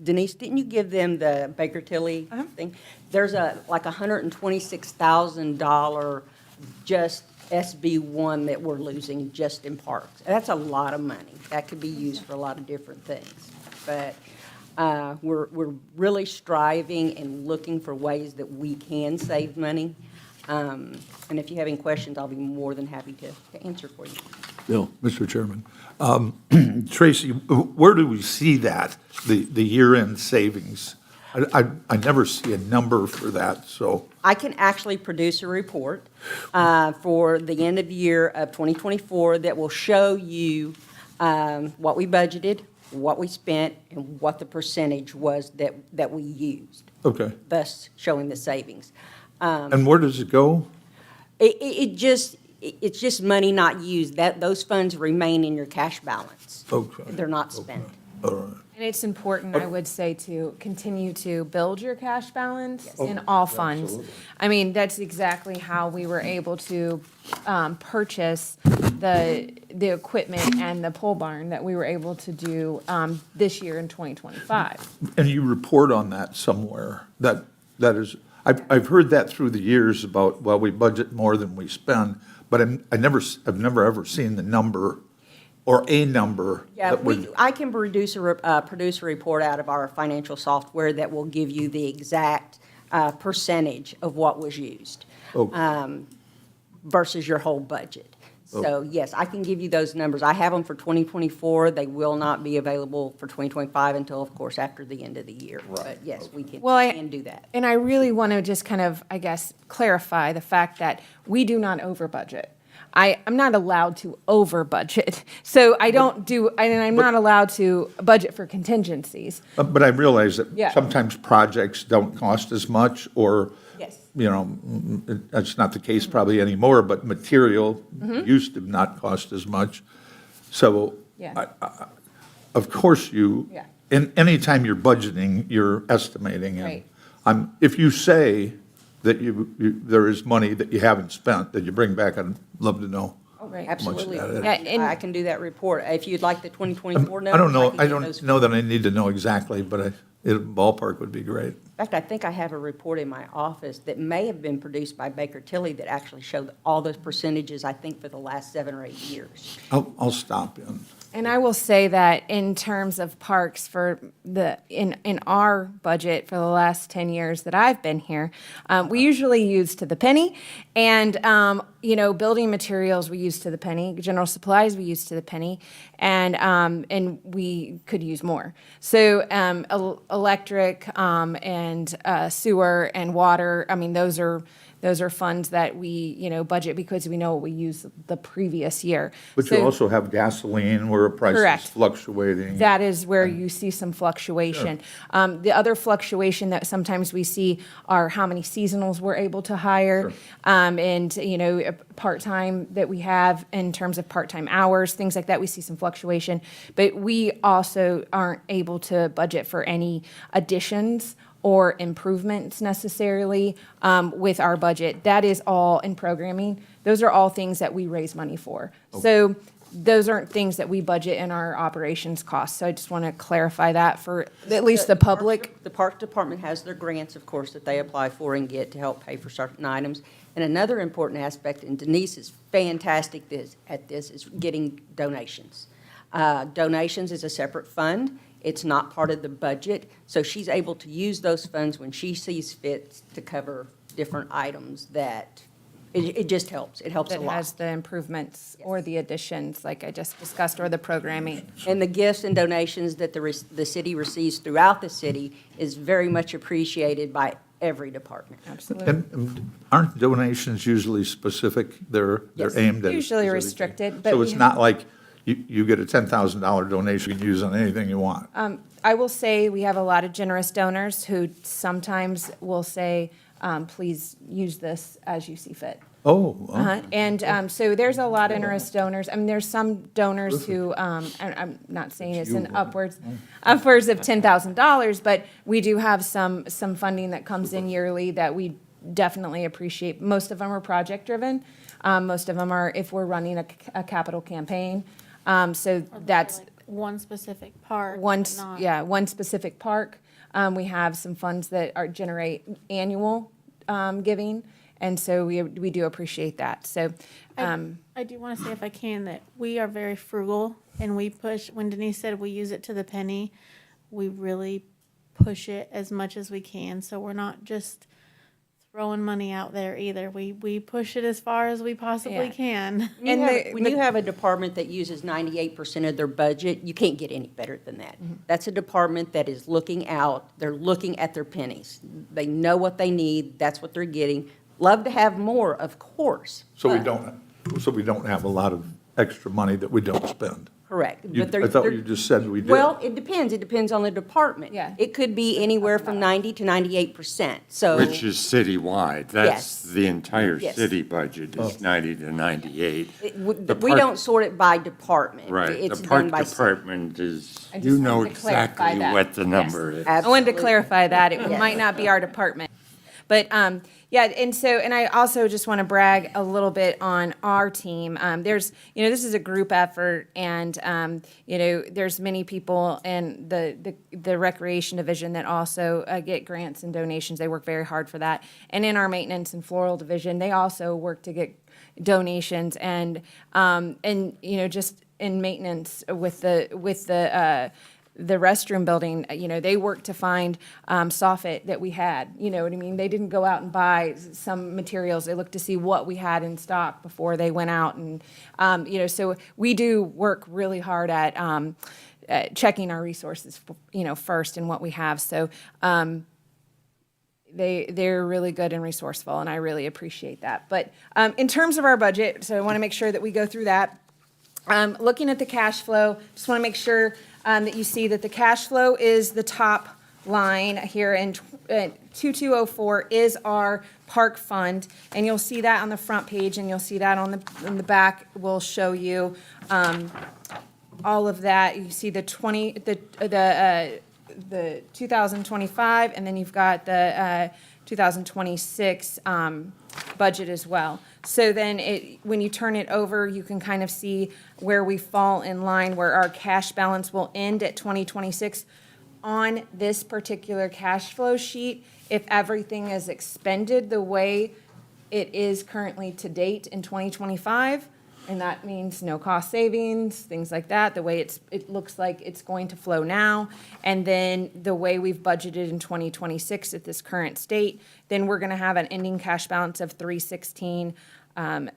Speaker 7: Denise, didn't you give them the Baker Tilly thing? There's like $126,000 just SB1 that we're losing just in parks. That's a lot of money. That could be used for a lot of different things. But we're really striving and looking for ways that we can save money. And if you have any questions, I'll be more than happy to answer for you.
Speaker 1: Bill?
Speaker 4: Mr. Chairman, Tracy, where do we see that, the year-end savings? I never see a number for that, so.
Speaker 7: I can actually produce a report for the end of the year of 2024 that will show you what we budgeted, what we spent, and what the percentage was that we used,
Speaker 4: Okay.
Speaker 7: thus showing the savings.
Speaker 4: And where does it go?
Speaker 7: It's just money not used. Those funds remain in your cash balance.
Speaker 4: Okay.
Speaker 7: They're not spent.
Speaker 4: All right.
Speaker 2: And it's important, I would say, to continue to build your cash balance in all funds. I mean, that's exactly how we were able to purchase the equipment and the pole barn that we were able to do this year in 2025.
Speaker 4: And you report on that somewhere. That is, I've heard that through the years about, well, we budget more than we spend, but I've never ever seen the number or a number.
Speaker 7: Yeah,
Speaker 4: that would.
Speaker 7: I can produce a report out of our financial software that will give you the exact percentage of what was used
Speaker 4: Okay.
Speaker 7: versus your whole budget. So, yes, I can give you those numbers. I have them for 2024. They will not be available for 2025 until, of course, after the end of the year. But yes, we can do that.
Speaker 2: And I really want to just kind of, I guess, clarify the fact that we do not over budget. I'm not allowed to over budget. So I don't do, and I'm not allowed to budget for contingencies.
Speaker 4: But I realize that
Speaker 2: Yeah.
Speaker 4: sometimes projects don't cost as much, or,
Speaker 7: Yes.
Speaker 4: you know, that's not the case probably anymore, but material used to not cost as much. So,
Speaker 2: Yeah.
Speaker 4: of course you,
Speaker 2: Yeah.
Speaker 4: anytime you're budgeting, you're estimating. And
Speaker 2: Right.
Speaker 4: if you say that there is money that you haven't spent, that you bring back, I'd love to know.
Speaker 2: Right.
Speaker 7: Absolutely.
Speaker 4: that is.
Speaker 2: Yeah, and-
Speaker 7: I can do that report. If you'd like the 2024 numbers.
Speaker 4: I don't know,
Speaker 7: can
Speaker 4: I
Speaker 7: get
Speaker 4: don't
Speaker 7: those.
Speaker 4: know that I need to know exactly, but ballpark would be great.
Speaker 7: In fact, I think I have a report in my office that may have been produced by Baker Tilly that actually showed all those percentages, I think, for the last 7 or 8 years.
Speaker 4: I'll stop in.
Speaker 2: And I will say that in terms of parks for in our budget for the last 10 years that I've been here, we usually use to the penny. And, building materials we use to the penny, general supplies we use to the penny, and we could use more. So electric and sewer and water, I mean, those are funds that we, budget because we know what we used the previous year.
Speaker 4: But you
Speaker 2: So
Speaker 4: also have gasoline where price
Speaker 2: Correct.
Speaker 4: is fluctuating.
Speaker 2: that is where you see some fluctuation. The other fluctuation that sometimes we see are how many seasonals we're able to hire, and, part-time that we have in terms of part-time hours, things like that. We see some fluctuation. But we also aren't able to budget for any additions or improvements necessarily with our budget. That is all in programming. Those are all things that we raise money for. So those aren't things that we budget in our operations costs. So I just want to clarify that for at least the public.
Speaker 7: The Park Department has their grants, of course, that they apply for and get to help pay for certain items. And another important aspect, and Denise is fantastic at this, is getting donations. Donations is a separate fund. It's not part of the budget, so she's able to use those funds when she sees fit to cover different items that, it just helps. It helps a
Speaker 2: That
Speaker 7: lot.
Speaker 2: has the improvements or the additions, like I just discussed, or the programming.
Speaker 7: And the gifts and donations that the city receives throughout the city is very much appreciated by every department.
Speaker 2: Absolutely.
Speaker 4: And aren't donations usually specific? They're
Speaker 7: Yes.
Speaker 4: aimed at. a
Speaker 2: Usually
Speaker 4: specific-
Speaker 2: restricted, but
Speaker 4: So
Speaker 2: we
Speaker 4: it's
Speaker 2: have-
Speaker 4: not like you get a $10,000 donation you can use on anything you want.
Speaker 2: I will say we have a lot of generous donors who sometimes will say, please use this as you see fit.
Speaker 4: Oh,
Speaker 2: And so there's a lot of generous donors. I mean, there's some donors who, I'm not saying it's in upwards of $10,000, but we do have some funding that comes in yearly that we definitely appreciate. Most of them are project-driven. Most of them are if we're running a capital campaign. So that's
Speaker 6: Like one specific park.
Speaker 2: one,
Speaker 6: but not-
Speaker 2: one specific park. We have some funds that generate annual giving, and so we do appreciate that. So,
Speaker 6: I do want to say, if I can, that we are very frugal, and we push, when Denise said we use it to the penny, we really push it as much as we can, so we're not just throwing money out there either. We push it as far as we possibly
Speaker 2: Yeah.
Speaker 6: can.
Speaker 7: When you have a department that uses 98% of their budget, you can't get any better than that. That's a department that is looking out, they're looking at their pennies. They know what they need, that's what they're getting. Love to have more, of course.
Speaker 4: so we
Speaker 7: but-
Speaker 4: don't have a lot of extra money that we don't spend.
Speaker 7: Correct.
Speaker 4: You-
Speaker 7: But they're-
Speaker 4: I thought
Speaker 7: they're-
Speaker 4: you just said we did.
Speaker 7: Well, it depends. It depends on the department.
Speaker 2: Yeah.
Speaker 7: It could be anywhere from 90 to 98%, so.
Speaker 3: Which is citywide.
Speaker 7: Yes.
Speaker 3: That's the entire
Speaker 7: Yes.
Speaker 3: city budget
Speaker 4: Oh.
Speaker 3: is 90 to 98. The
Speaker 7: We
Speaker 3: park-
Speaker 7: don't sort it by department.
Speaker 3: Right,
Speaker 7: It's
Speaker 3: the
Speaker 7: done
Speaker 3: park
Speaker 7: by.
Speaker 3: department is,
Speaker 2: I just
Speaker 3: you know
Speaker 2: wanted to clarify
Speaker 3: exactly
Speaker 2: that.
Speaker 3: what the number is.
Speaker 2: I wanted to
Speaker 7: Absolutely.
Speaker 2: clarify that. It
Speaker 7: Yes.
Speaker 2: might not be our department. But, yeah, and I also just want to brag a little bit on our team. This is a group effort, and, there's many people in the recreation division that also get grants and donations. They work very hard for that. And in our maintenance and floral division, they also work to get donations and just in maintenance with the the restroom building, they worked to find soffit that we had, you know what I mean? They didn't go out and buy some materials. They looked to see what we had in stock before they went out. And, so we do work really hard at checking our resources, first and what we have. So they're really good and resourceful, and I really appreciate that. But in terms of our budget, so I want to make sure that we go through that. Looking at the cash flow, just want to make sure that you see that the cash flow is the top line here, and 2204 is our park fund, and you'll see that on the front page, and you'll see that on the back. We'll show you all of that. You see the 2025, and then you've got the 2026 budget as well. So then when you turn it over, you can kind of see where we fall in line, where our cash balance will end at 2026. On this particular cash flow sheet, if everything is expended the way it is currently to date in 2025, and that means no cost savings, things like that, the way it looks like it's going to flow now, and then the way we've budgeted in 2026 at this current state, then we're gonna have an ending cash balance of 316,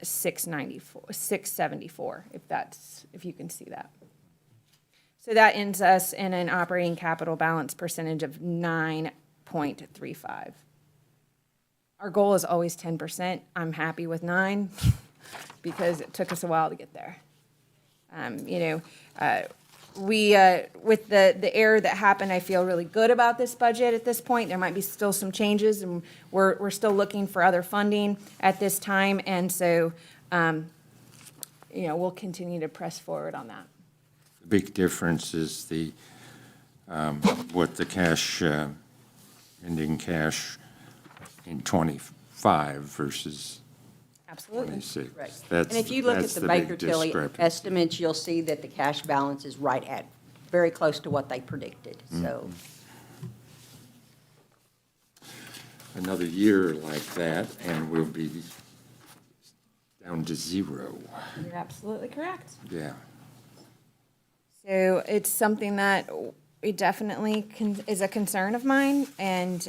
Speaker 2: 674, if you can see that. So that ends us in an operating capital balance percentage of 9.35. Our goal is always 10%. I'm happy with 9. Because it took us a while to get there. We, with the error that happened, I feel really good about this budget at this point. There might be still some changes, and we're still looking for other funding at this time, and so, we'll continue to press forward on that.
Speaker 3: The big difference is what the cash, ending cash in 25 versus
Speaker 2: Absolutely.
Speaker 3: 26.
Speaker 7: Right.
Speaker 3: That's-
Speaker 7: And if you look at
Speaker 3: that's
Speaker 7: the
Speaker 3: big
Speaker 7: Baker Tilly
Speaker 3: discrepancy.
Speaker 7: estimates, you'll see that the cash balance is right at, very close to what they predicted, so.
Speaker 3: Another year like that, and we'll be down to 0.
Speaker 2: You're absolutely correct.
Speaker 3: Yeah.
Speaker 2: So it's something that it definitely is a concern of mine, and,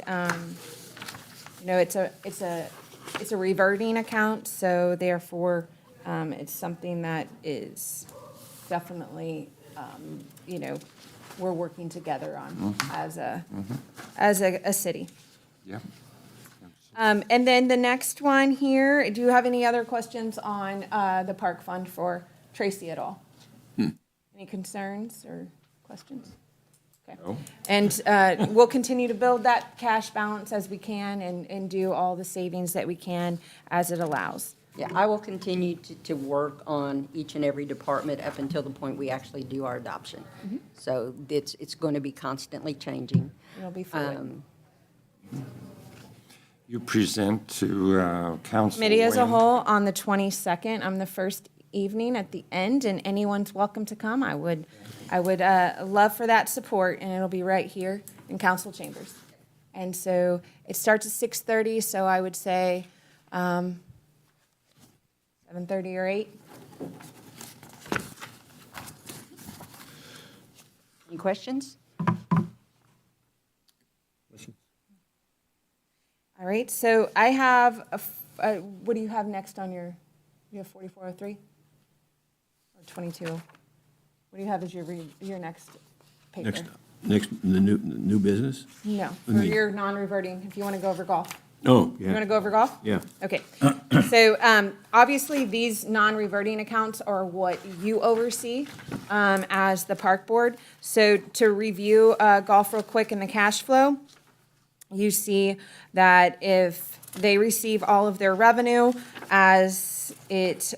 Speaker 2: it's a reverting account, so therefore, it's something that is definitely, we're working together on as a city.
Speaker 3: Yep.
Speaker 2: And then the next one here, do you have any other questions on the park fund for Tracy at all? Any concerns or questions? Okay.
Speaker 3: No.
Speaker 2: And we'll continue to build that cash balance as we can and do all the savings that we can as it allows.
Speaker 7: Yeah, I will continue to work on each and every department up until the point we actually do our adoption. So it's going to be constantly changing.
Speaker 2: It'll be fluid.
Speaker 3: You present to council.
Speaker 2: Committee as a
Speaker 3: when?
Speaker 2: whole on the 22nd. I'm the first evening at the end, and anyone's welcome to come. I would love for that support, and it'll be right here in council chambers. And so it starts at 6:30, so I would say 7:30 or 8.
Speaker 7: Any questions?
Speaker 2: All right, so I have, what do you have next on you have 4403? Or 22? What do you have as your next paper?
Speaker 1: Next, the new business?
Speaker 2: No, for
Speaker 1: me.
Speaker 2: your non-reverting, if you want to go over golf.
Speaker 1: Oh,
Speaker 2: You want to
Speaker 1: yeah,
Speaker 2: go over golf?
Speaker 1: yeah.
Speaker 2: Okay, so obviously, these non-reverting accounts are what you oversee as the park board. So to review golf real quick in the cash flow, you see that if they receive all of their revenue as it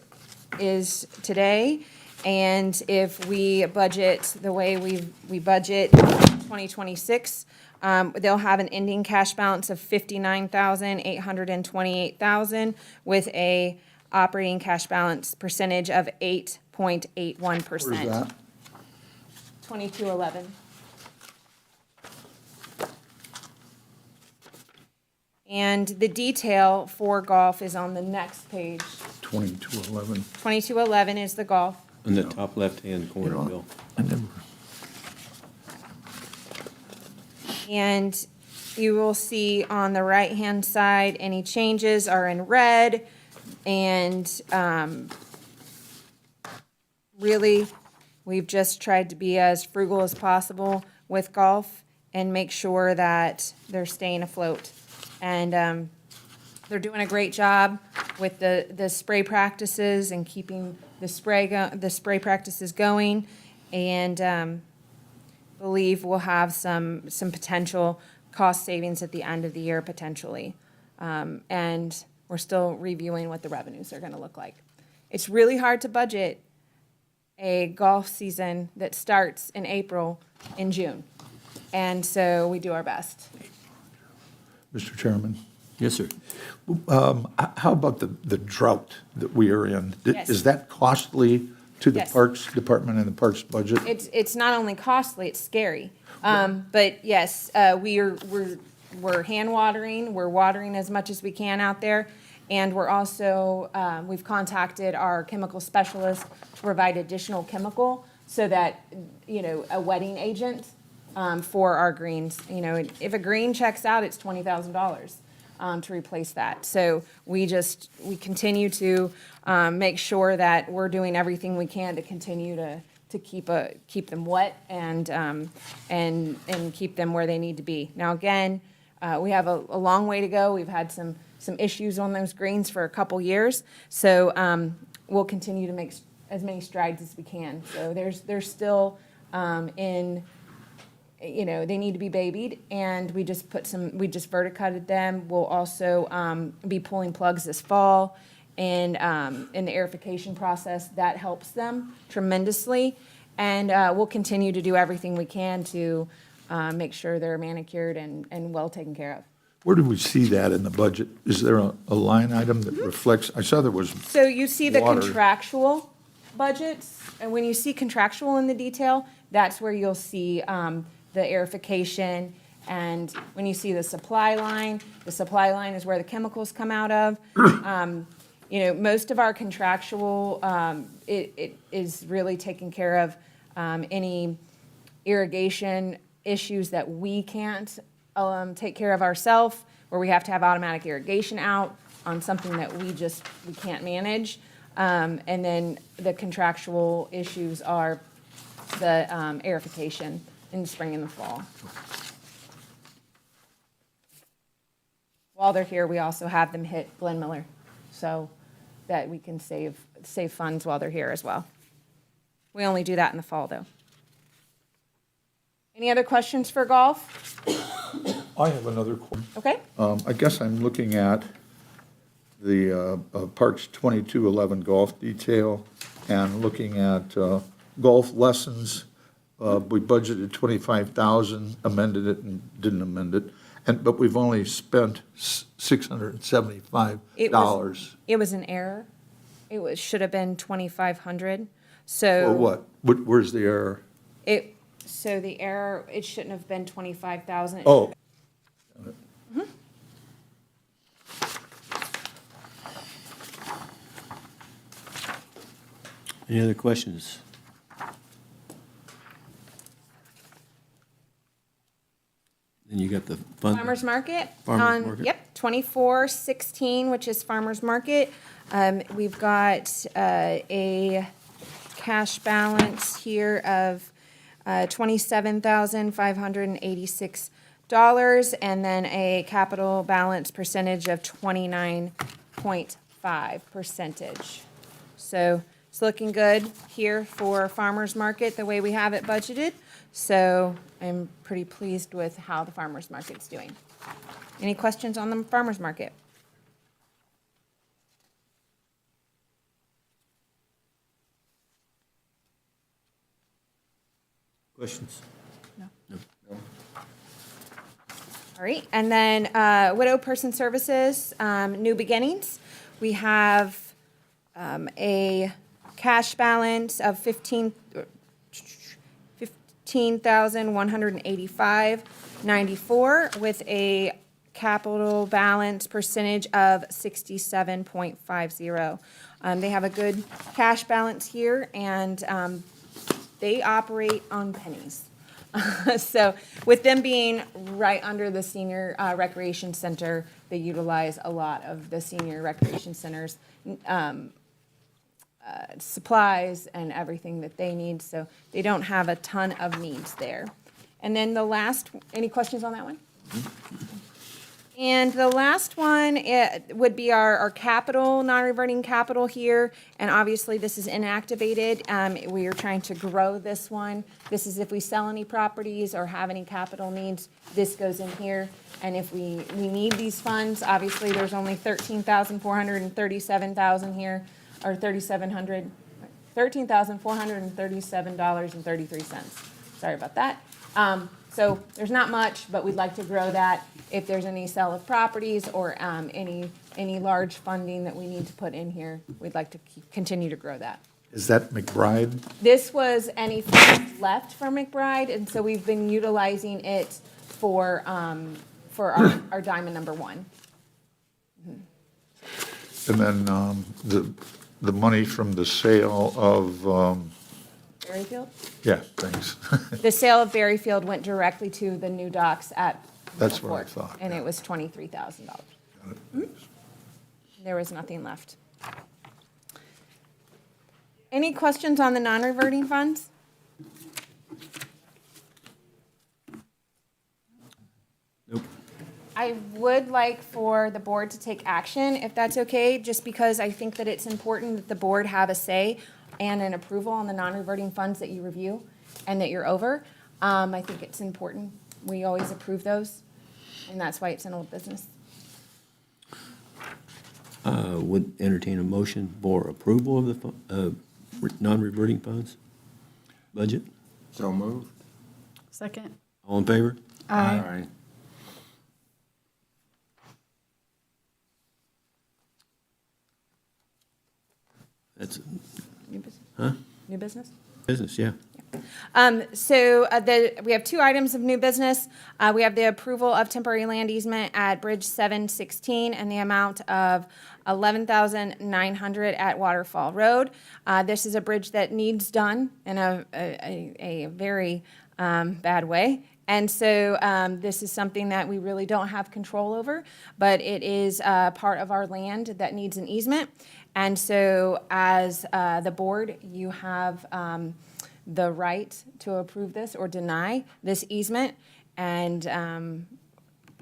Speaker 2: is today, and if we budget the way we budget 2026, they'll have an ending cash balance of $59,828,000 with a operating cash balance percentage of 8.81%.
Speaker 4: Where's that?
Speaker 2: 2211. And the detail for golf is on the next page.
Speaker 4: 2211.
Speaker 2: 2211 is the golf.
Speaker 1: In the top left-hand corner, Bill.
Speaker 4: I never,
Speaker 2: And you will see on the right-hand side, any changes are in red. And really, we've just tried to be as frugal as possible with golf and make sure that they're staying afloat. And they're doing a great job with the spray practices and keeping the spray practices going. And believe we'll have some potential cost savings at the end of the year potentially. And we're still reviewing what the revenues are gonna look like. It's really hard to budget a golf season that starts in April in June. And so we do our best.
Speaker 4: Mr. Chairman,
Speaker 1: Yes, sir.
Speaker 4: how about the drought that we are in?
Speaker 2: Yes.
Speaker 4: Is that costly to the
Speaker 2: Yes.
Speaker 4: Parks Department and the Parks budget?
Speaker 2: It's not only costly, it's scary. But yes, we're hand watering, we're watering as much as we can out there. And we're also, we've contacted our chemical specialist to provide additional chemical so that, a wetting agent, for our greens. If a green checks out, it's $20,000. To replace that. So we continue to make sure that we're doing everything we can to continue to keep them wet and keep them where they need to be. Now, again, we have a long way to go. We've had some issues on those greens for a couple years. So we'll continue to make as many strides as we can. So there's still they need to be babied, and we just verticutted them. We'll also be pulling plugs this fall, and in the aerification process, that helps them tremendously. And we'll continue to do everything we can to make sure they're manicured and well taken care of.
Speaker 4: Where do we see that in the budget? Is there a line item that reflects, I saw there was,
Speaker 2: So you see the
Speaker 4: Water.
Speaker 2: contractual budgets, and when you see contractual in the detail, that's where you'll see the aerification. And when you see the supply line is where the chemicals come out of. Most of our contractual, it is really taking care of any irrigation issues that we can't take care of ourselves, where we have to have automatic irrigation out on something that we can't manage. And then the contractual issues are the aerification in the spring and the fall. While they're here, we also have them hit Glenn Miller, so that we can save funds while they're here as well. We only do that in the fall, though. Any other questions for golf?
Speaker 4: I have another question.
Speaker 2: Okay.
Speaker 4: I guess I'm looking at the Parks 2211 golf detail and looking at golf lessons. We budgeted 25,000, amended it and didn't amend it, but we've only spent $675.
Speaker 2: It was an error. It should have been 2,500. So.
Speaker 4: Or what? Where's the error?
Speaker 2: So the error, it shouldn't have been 25,000.
Speaker 4: Oh.
Speaker 1: Any other questions? Then you got the fund.
Speaker 2: Farmers Market.
Speaker 1: Farmers Market.
Speaker 2: Yep, 2416, which is Farmers Market. We've got a cash balance here of $27,586, and then a capital balance percentage of 29.5%. So it's looking good here for Farmers Market, the way we have it budgeted. So I'm pretty pleased with how the farmer's market's doing. Any questions on the farmer's market?
Speaker 1: Questions?
Speaker 2: All right, and then Widow Person Services, New Beginnings. We have a cash balance of $15,185.94 with a capital balance percentage of 67.50. They have a good cash balance here, and they operate on pennies. So with them being right under the senior recreation center, they utilize a lot of the senior recreation center's supplies and everything that they need, so they don't have a ton of needs there. And then the last, any questions on that one? And the last one would be our capital, non-reverting capital here, and obviously this is inactivated. We are trying to grow this one. This is if we sell any properties or have any capital needs, this goes in here. And if we need these funds, obviously there's only $13,437 here, or $13,437.33. Sorry about that. So there's not much, but we'd like to grow that. If there's any sale of properties or any large funding that we need to put in here, we'd like to continue to grow that.
Speaker 4: Is that McBride?
Speaker 2: This was any funds left from McBride, and so we've been utilizing it for our Diamond Number 1.
Speaker 4: And then the money from the sale of,
Speaker 2: Berryfield?
Speaker 4: yeah, thanks.
Speaker 2: The sale of Berryfield went directly to the new docks at
Speaker 4: That's what I
Speaker 2: Port,
Speaker 4: thought,
Speaker 2: and
Speaker 4: yeah.
Speaker 2: it was $23,000. There was nothing left. Any questions on the non-reverting funds?
Speaker 1: Nope.
Speaker 2: I would like for the board to take action, if that's okay, just because I think that it's important that the board have a say and an approval on the non-reverting funds that you review and that you're over. I think it's important. We always approve those, and that's why it's in old business.
Speaker 1: Would entertain a motion for approval of the non-reverting funds budget.
Speaker 3: So moved.
Speaker 6: Second.
Speaker 1: All in favor?
Speaker 3: Aye.
Speaker 1: That's
Speaker 2: New business?
Speaker 1: Huh?
Speaker 2: New business?
Speaker 1: business, yeah.
Speaker 2: We have two items of new business. We have the approval of temporary land easement at Bridge 716 and the amount of $11,900 at Waterfall Road. This is a bridge that needs done in a very bad way. And so this is something that we really don't have control over, but it is part of our land that needs an easement. And so as the board, you have the right to approve this or deny this easement. And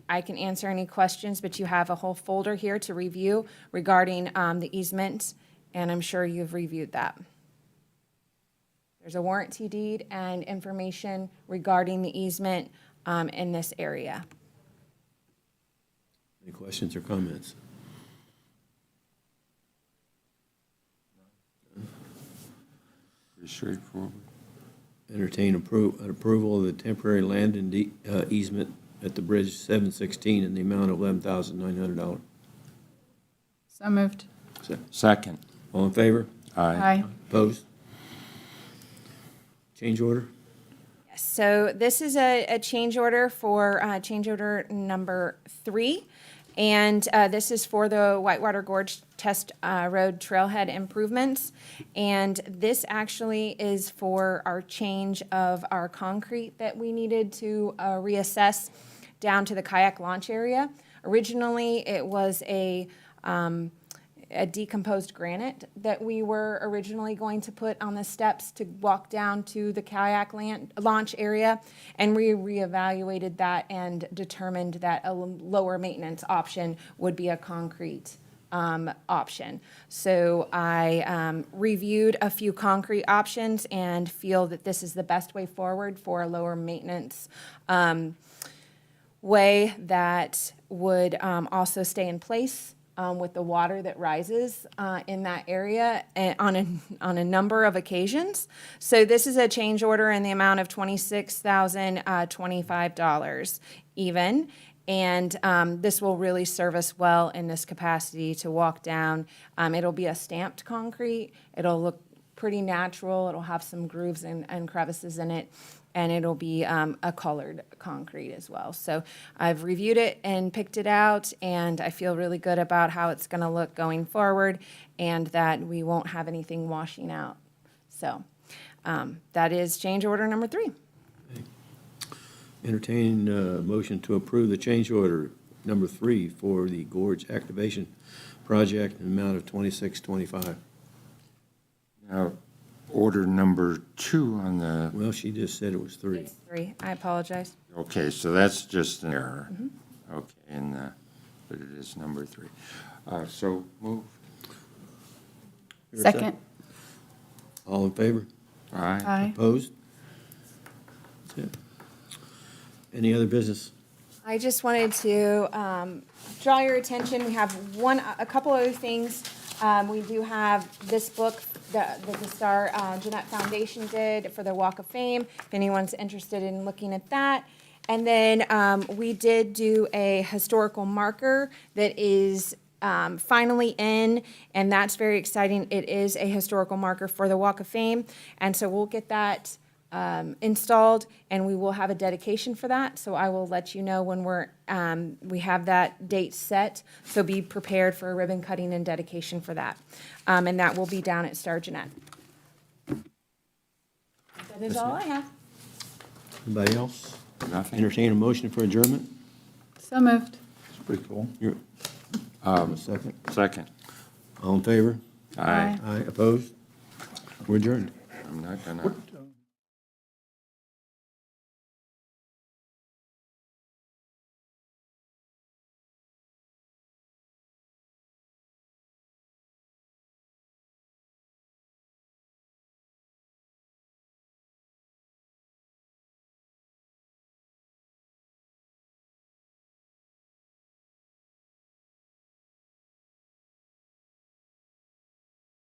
Speaker 2: I can answer any questions, but you have a whole folder here to review regarding the easement, and I'm sure you've reviewed that. There's a warranty deed and information regarding the easement in this area.
Speaker 1: Any questions or comments?
Speaker 3: Pretty straightforward.
Speaker 1: Entertain approval of the temporary land and easement at the Bridge 716 in the amount of $11,900.
Speaker 9: So moved.
Speaker 3: Second.
Speaker 1: All in favor?
Speaker 3: Aye.
Speaker 1: Opposed? Change order?
Speaker 2: So this is a change order for change order number 3. And this is for the Whitewater Gorge Test Road Trailhead improvements. And this actually is for our change of our concrete that we needed to reassess down to the kayak launch area. Originally, it was a decomposed granite that we were originally going to put on the steps to walk down to the kayak launch area, and we reevaluated that and determined that a lower maintenance option would be a concrete option. So I reviewed a few concrete options and feel that this is the best way forward for a lower maintenance way that would also stay in place with the water that rises in that area on a number of occasions. So this is a change order in the amount of $26,025 even. And this will really serve us well in this capacity to walk down. It'll be a stamped concrete. It'll look pretty natural. It'll have some grooves and crevices in it. And it'll be a colored concrete as well. So I've reviewed it and picked it out, and I feel really good about how it's going to look going forward and that we won't have anything washing out. So that is change order number 3.
Speaker 1: Entertain a motion to approve the change order number 3 for the Gorge Activation Project in the amount of $2625.
Speaker 3: Now, order number 2 on the,
Speaker 1: Well, she just said it was 3.
Speaker 2: It's 3. I apologize.
Speaker 3: okay, so that's just an error. Okay, but it is number 3. So moved.
Speaker 1: Hear a second?
Speaker 9: Second.
Speaker 1: All in favor?
Speaker 3: Aye.
Speaker 9: Aye.
Speaker 1: Opposed? That's it. Any other business?
Speaker 2: I just wanted to draw your attention, we have a couple other things. We do have this book that the Star Jeanette Foundation did for their Walk of Fame, if anyone's interested in looking at that. And then we did do a historical marker that is finally in, and that's very exciting. It is a historical marker for the Walk of Fame, and so we'll get that installed, and we will have a dedication for that. So I will let you know when we have that date set. So be prepared for a ribbon cutting and dedication for that, and that will be down at Star Jeanette. That is all I have.
Speaker 1: Anybody else?
Speaker 3: Nothing?
Speaker 1: Entertain a motion for adjournment?
Speaker 9: So moved.
Speaker 4: It's pretty cool.
Speaker 1: A second.
Speaker 3: Second.
Speaker 1: All in favor?
Speaker 3: Aye.
Speaker 1: Aye. Opposed? We're adjourned.
Speaker 3: I'm not gonna.